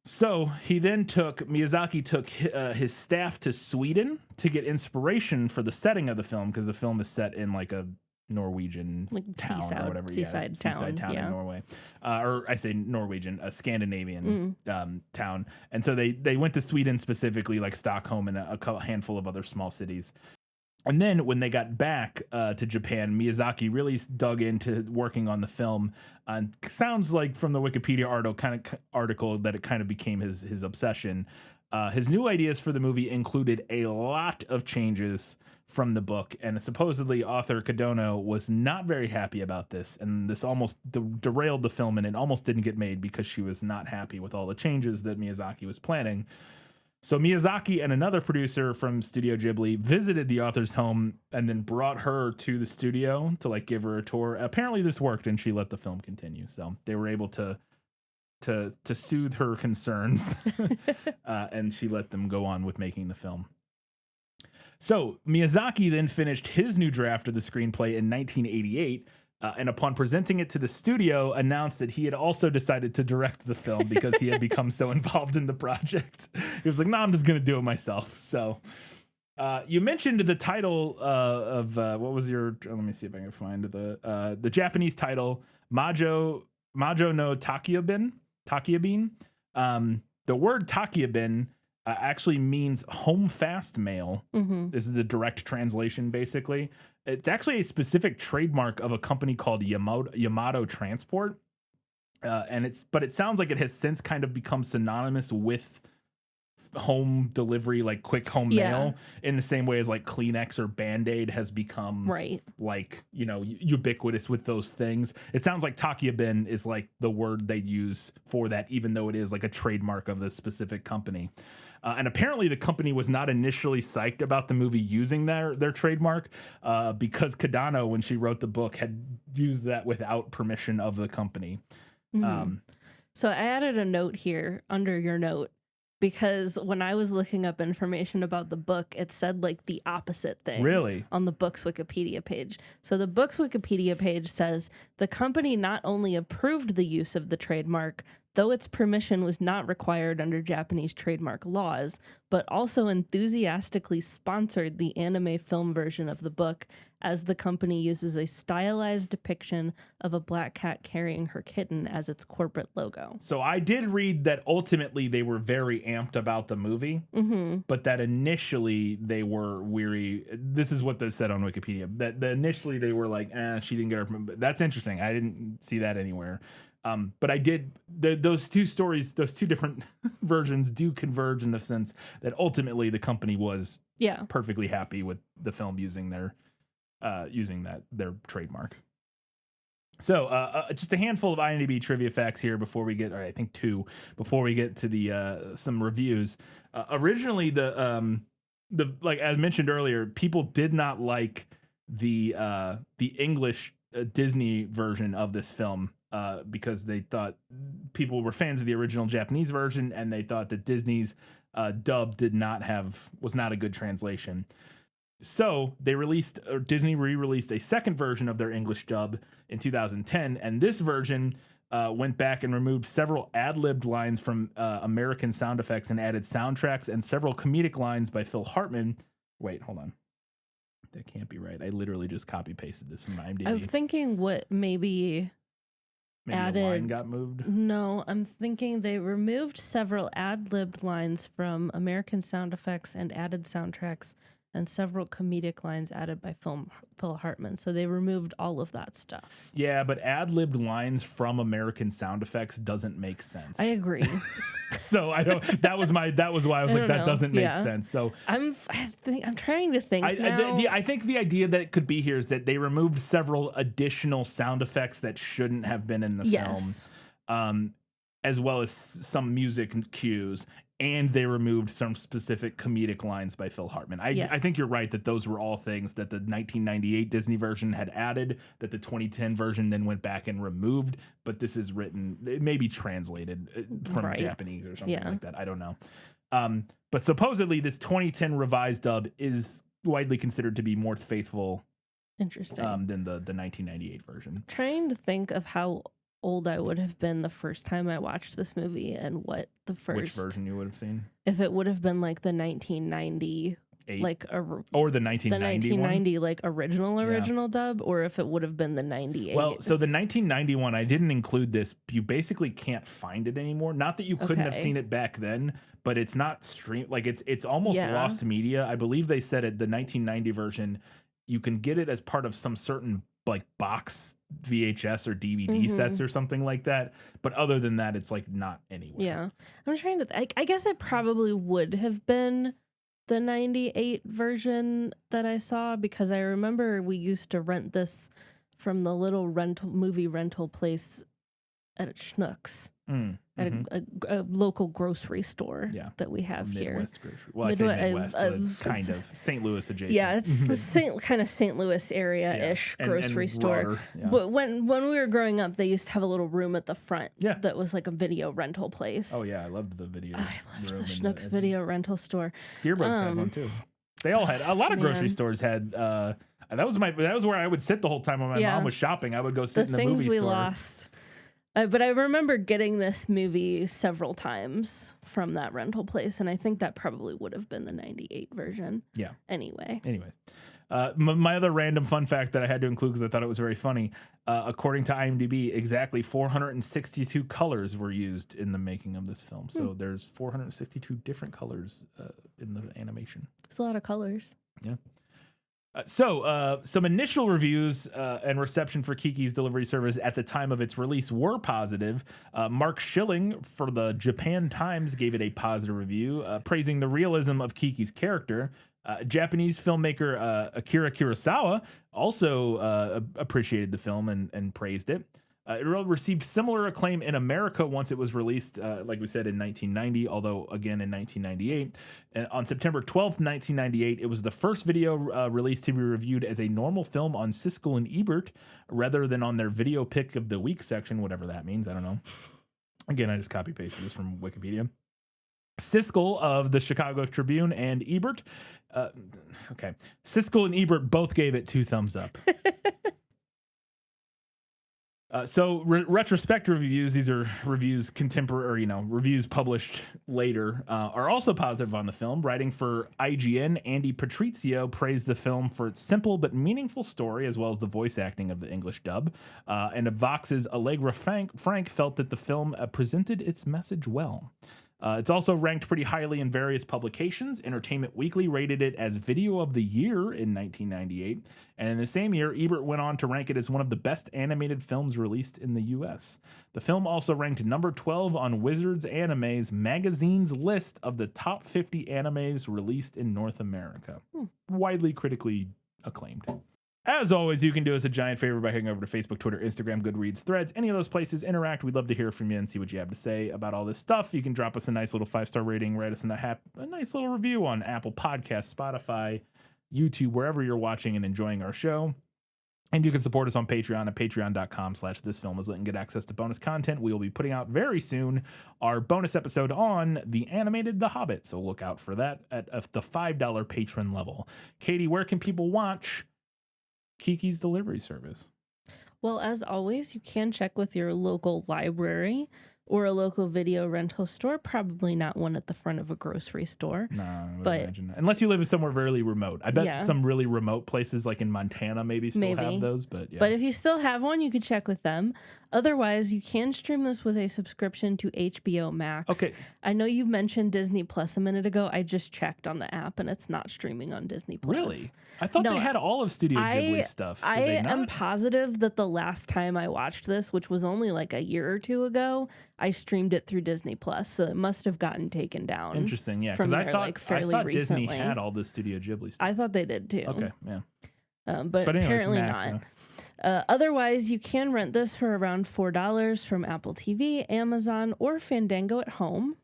So Miyazaki took his staff to Sweden to get inspiration for the setting of the film, because the film is set in like a Norwegian town or whatever. Seaside town in Norway. Or I say Norwegian, a Scandinavian town. And so they went to Sweden specifically, like Stockholm and a handful of other small cities. And then when they got back to Japan, Miyazaki really dug into working on the film. Sounds like from the Wikipedia article that it kind of became his obsession. His new ideas for the movie included a lot of changes from the book, and supposedly author Kadono was not very happy about this, and this almost derailed the film, and it almost didn't get made because she was not happy with all the changes that Miyazaki was planning. So Miyazaki and another producer from Studio Ghibli visited the author's home and then brought her to the studio to like give her a tour. Apparently this worked, and she let the film continue. So they were able to soothe her concerns, and she let them go on with making the film. So Miyazaki then finished his new draft of the screenplay in 1988, and upon presenting it to the studio, announced that he had also decided to direct the film because he had become so involved in the project. He was like, "No, I'm just going to do it myself." So you mentioned the title of what was your? Let me see if I can find the Japanese title, Majo no Takiabin. The word Takiabin actually means home fast mail. This is the direct translation, basically. It's actually a specific trademark of a company called Yamato Transport. But it sounds like it has since kind of become synonymous with home delivery, like quick home mail, in the same way as like Kleenex or Band-Aid has become like, ubiquitous with those things. It sounds like Takiabin is like the word they use for that, even though it is like a trademark of this specific company. And apparently the company was not initially psyched about the movie using their trademark because Kadano, when she wrote the book, had used that without permission of the company. So I added a note here under your note, because when I was looking up information about the book, it said like the opposite thing. Really? On the book's Wikipedia page. So the book's Wikipedia page says the company not only approved the use of the trademark, though its permission was not required under Japanese trademark laws, but also enthusiastically sponsored the anime film version of the book, as the company uses a stylized depiction of a black cat carrying her kitten as its corporate logo. So I did read that ultimately they were very amped about the movie, but that initially they were weary. This is what they said on Wikipedia, that initially they were like, she didn't get her. That's interesting. I didn't see that anywhere. But I did, those two stories, those two different versions do converge in the sense that ultimately the company was perfectly happy with the film using their trademark. So just a handful of IMDb trivia facts here before we get, or I think two, before we get to the some reviews. Originally, the like I mentioned earlier, people did not like the English Disney version of this film. Because they thought people were fans of the original Japanese version, and they thought that Disney's dub was not a good translation. So Disney re-released a second version of their English dub in 2010, and this version went back and removed several ad-libbed lines from American sound effects and added soundtracks and several comedic lines by Phil Hartman. Wait, hold on. That can't be right. I literally just copy-pasted this from IMDb. I'm thinking what maybe a line got moved? No, I'm thinking they removed several ad-libbed lines from American sound effects and added soundtracks and several comedic lines added by Phil Hartman. So they removed all of that stuff. Yeah, but ad-libbed lines from American sound effects doesn't make sense. I agree. So I don't. That was why I was like, that doesn't make sense. So I'm trying to think. Now. I think the idea that it could be here is that they removed several additional sound effects that shouldn't have been in the film, as well as some music cues, and they removed some specific comedic lines by Phil Hartman. I think you're right that those were all things that the 1998 Disney version had added, that the 2010 version then went back and removed, but this is written, it may be translated from Japanese or something like that. I don't know. But supposedly this 2010 revised dub is widely considered to be more faithful than the 1998 version. Trying to think of how old I would have been the first time I watched this movie and what the first... Which version you would have seen? If it would have been like the 1990... or the 1990 like original dub, or if it would have been the 98. Well, so the 1991, I didn't include this. You basically can't find it anymore. Not that you couldn't have seen it back then, but it's not streamed. Like it's almost lost media. I believe they said it. The 1990 version, you can get it as part of some certain like box VHS or DVD sets or something like that. But other than that, it's like not anywhere. Yeah, I'm trying to. I guess it probably would have been the 98 version that I saw, because I remember we used to rent this from the little movie rental place at Schnucks, at a local grocery store that we have here. Midwest grocery. Well, I say Midwest, kind of St. Louis adjacent. Yeah, it's the kind of St. Louis area-ish grocery store. Water, But when we were growing up, they used to have a little room at the front that was like a video rental place. Oh yeah, I loved the video. I loved the Schnucks video rental store. Dearbuds had one too. They all had. A lot of grocery stores had. That was where I would sit the whole time when my mom was shopping. I would go sit in the movie store. The things we lost. But I remember getting this movie several times from that rental place, and I think that probably would have been the 98 version. Yeah. Anyways. My other random fun fact that I had to include because I thought it was very funny, according to IMDb, exactly 462 colors were used in the making of this film. So there's 462 different colors in the animation. It's a lot of colors. Yeah. So some initial reviews and reception for Kiki's delivery service at the time of its release were positive. Mark Schilling for the Japan Times gave it a positive review, praising the realism of Kiki's character. Japanese filmmaker Akira Kurosawa also appreciated the film and praised it. It received similar acclaim in America once it was released, like we said, in 1990, although again in 1998. And on September 12th, 1998, it was the first video released to be reviewed as a normal film on Siskel and Ebert rather than on their video pick of the week section, whatever that means. I don't know. Again, I just copy pasted this from Wikipedia. Siskel of the Chicago Tribune and Ebert. Siskel and Ebert both gave it 2 thumbs up. So retrospective reviews, these are reviews contemporary, reviews published later, are also positive on the film. Writing for IGN, Andy Patrizio praised the film for its simple but meaningful story, as well as the voice acting of the English dub. And Vox's Allegra Frank felt that the film presented its message well. It's also ranked pretty highly in various publications. Entertainment Weekly rated it as Video of the Year in 1998. And in the same year, Ebert went on to rank it as one of the best animated films released in the U.S. The film also ranked number 12 on Wizards Anime's magazine's list of the top 50 animes released in North America. Widely critically acclaimed. As always, you can do us a giant favor by heading over to Facebook, Twitter, Instagram, Goodreads, Threads, any of those places. Interact. We'd love to hear from you and see what you have to say about all this stuff. You can drop us a nice little 5-star rating, write us a nice little review on Apple Podcasts, Spotify, YouTube, wherever you're watching and enjoying our show. And you can support us on Patreon at patreon.com/thisfilmislit and get access to bonus content. We will be putting out very soon our bonus episode on the animated The Hobbit. So look out for that at the $5 patron level. Katie, where can people watch Kiki's delivery service? Well, as always, you can check with your local library or a local video rental store. Probably not one at the front of a grocery store. No, I would but imagine not. Unless you live in somewhere really remote. I bet Yeah. some really remote places like in Montana maybe still have those, but yeah. But if you still have one, you could check with them. Otherwise, you can stream this with a subscription to HBO Max. Okay. I know you mentioned Disney Plus a minute ago. I just checked on the app, and it's not streaming on Disney Plus. Really? I thought No, they had all of Studio Ghibli stuff. Did I they am not? positive that the last time I watched this, which was only like a year or two ago, I streamed it through Disney Plus, so it must have gotten taken down. Interesting, yeah. From Because there, like, fairly Disney recently. had all the Studio Ghibli stuff. I thought they did too. Okay, yeah. But anyways, apparently Max, not. yeah. Otherwise, you can rent this for around $4 from Apple TV, Amazon, or Fandango at home.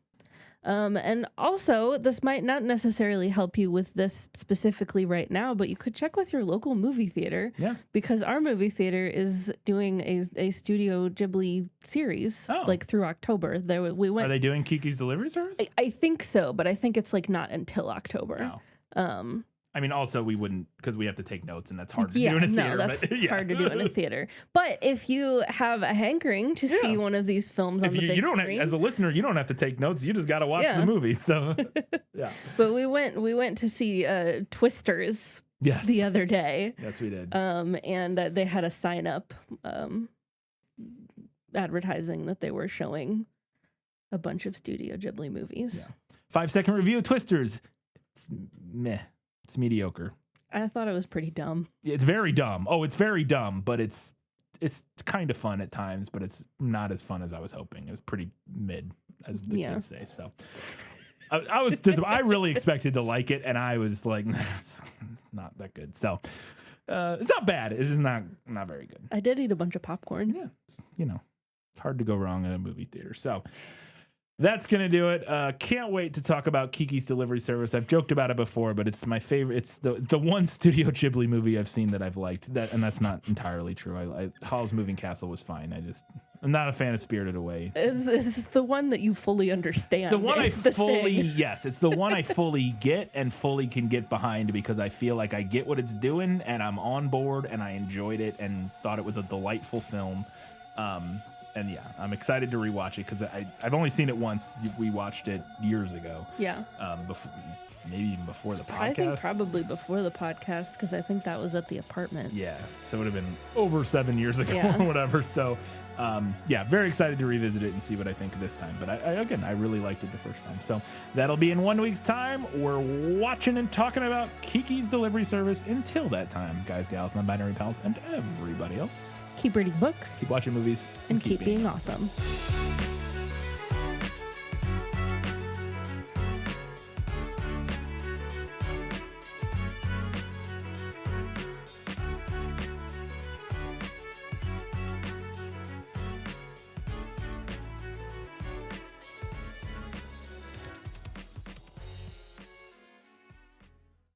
And also, this might not necessarily help you with this specifically right now, but you could check with your local movie theater. Yeah. Because our movie theater is doing a Studio Ghibli series, like through October. We went. Are they doing Kiki's Delivery Service? I think so, but I think it's like not until October. I mean, also we wouldn't, because we have to take notes, and that's hard to Yeah, do in a no, theater. that's but, yeah. hard to do in a theater. But if you have a hankering to see one of these films on If the big you don't, screen, as a listener, you don't have to take notes. You just got to watch Yeah. the movie. So, yeah. But we went to see Twisters Yes. the other day. Yes, we did. And they had a sign up advertising that they were showing a bunch of Studio Ghibli movies. Yeah. 5-second review of Twisters. It's meh. It's mediocre. I thought it was pretty dumb. It's very dumb. Oh, it's very dumb, but it's kind of fun at times, but it's not as fun as I was hoping. It was pretty mid, as the kids say. So I was just, I really expected to like it, and I was like, nah, it's not that good. So it's not bad. It's just not very good. I did eat a bunch of popcorn. Yeah, it's hard to go wrong in a movie theater. So that's going to do it. Can't wait to talk about Kiki's Delivery Service. I've joked about it before, but it's my favorite. It's the one Studio Ghibli movie I've seen that I've liked. And that's not entirely true. Howl's Moving Castle was fine. I'm not a fan of Spirited Away. It's the one that you fully understand. It's the one It's the thing. yes, it's the one I fully get and fully can get behind, because I feel like I get what it's doing and I'm on board and I enjoyed it and thought it was a delightful film. And yeah, I'm excited to rewatch it because I've only seen it once. We watched it years ago. Yeah. Maybe even before the podcast. I think probably before the podcast, because I think that was at the apartment. Yeah. So it would have been over 7 years ago Yeah. or whatever. So yeah, very excited to revisit it and see what I think this time. But I really liked it the first time. So that'll be in 1 week's time. We're watching and talking about Kiki's Delivery Service. Until that time, guys, gals, non-binary pals, and everybody else. Keep reading books. Keep watching movies. And keep being awesome.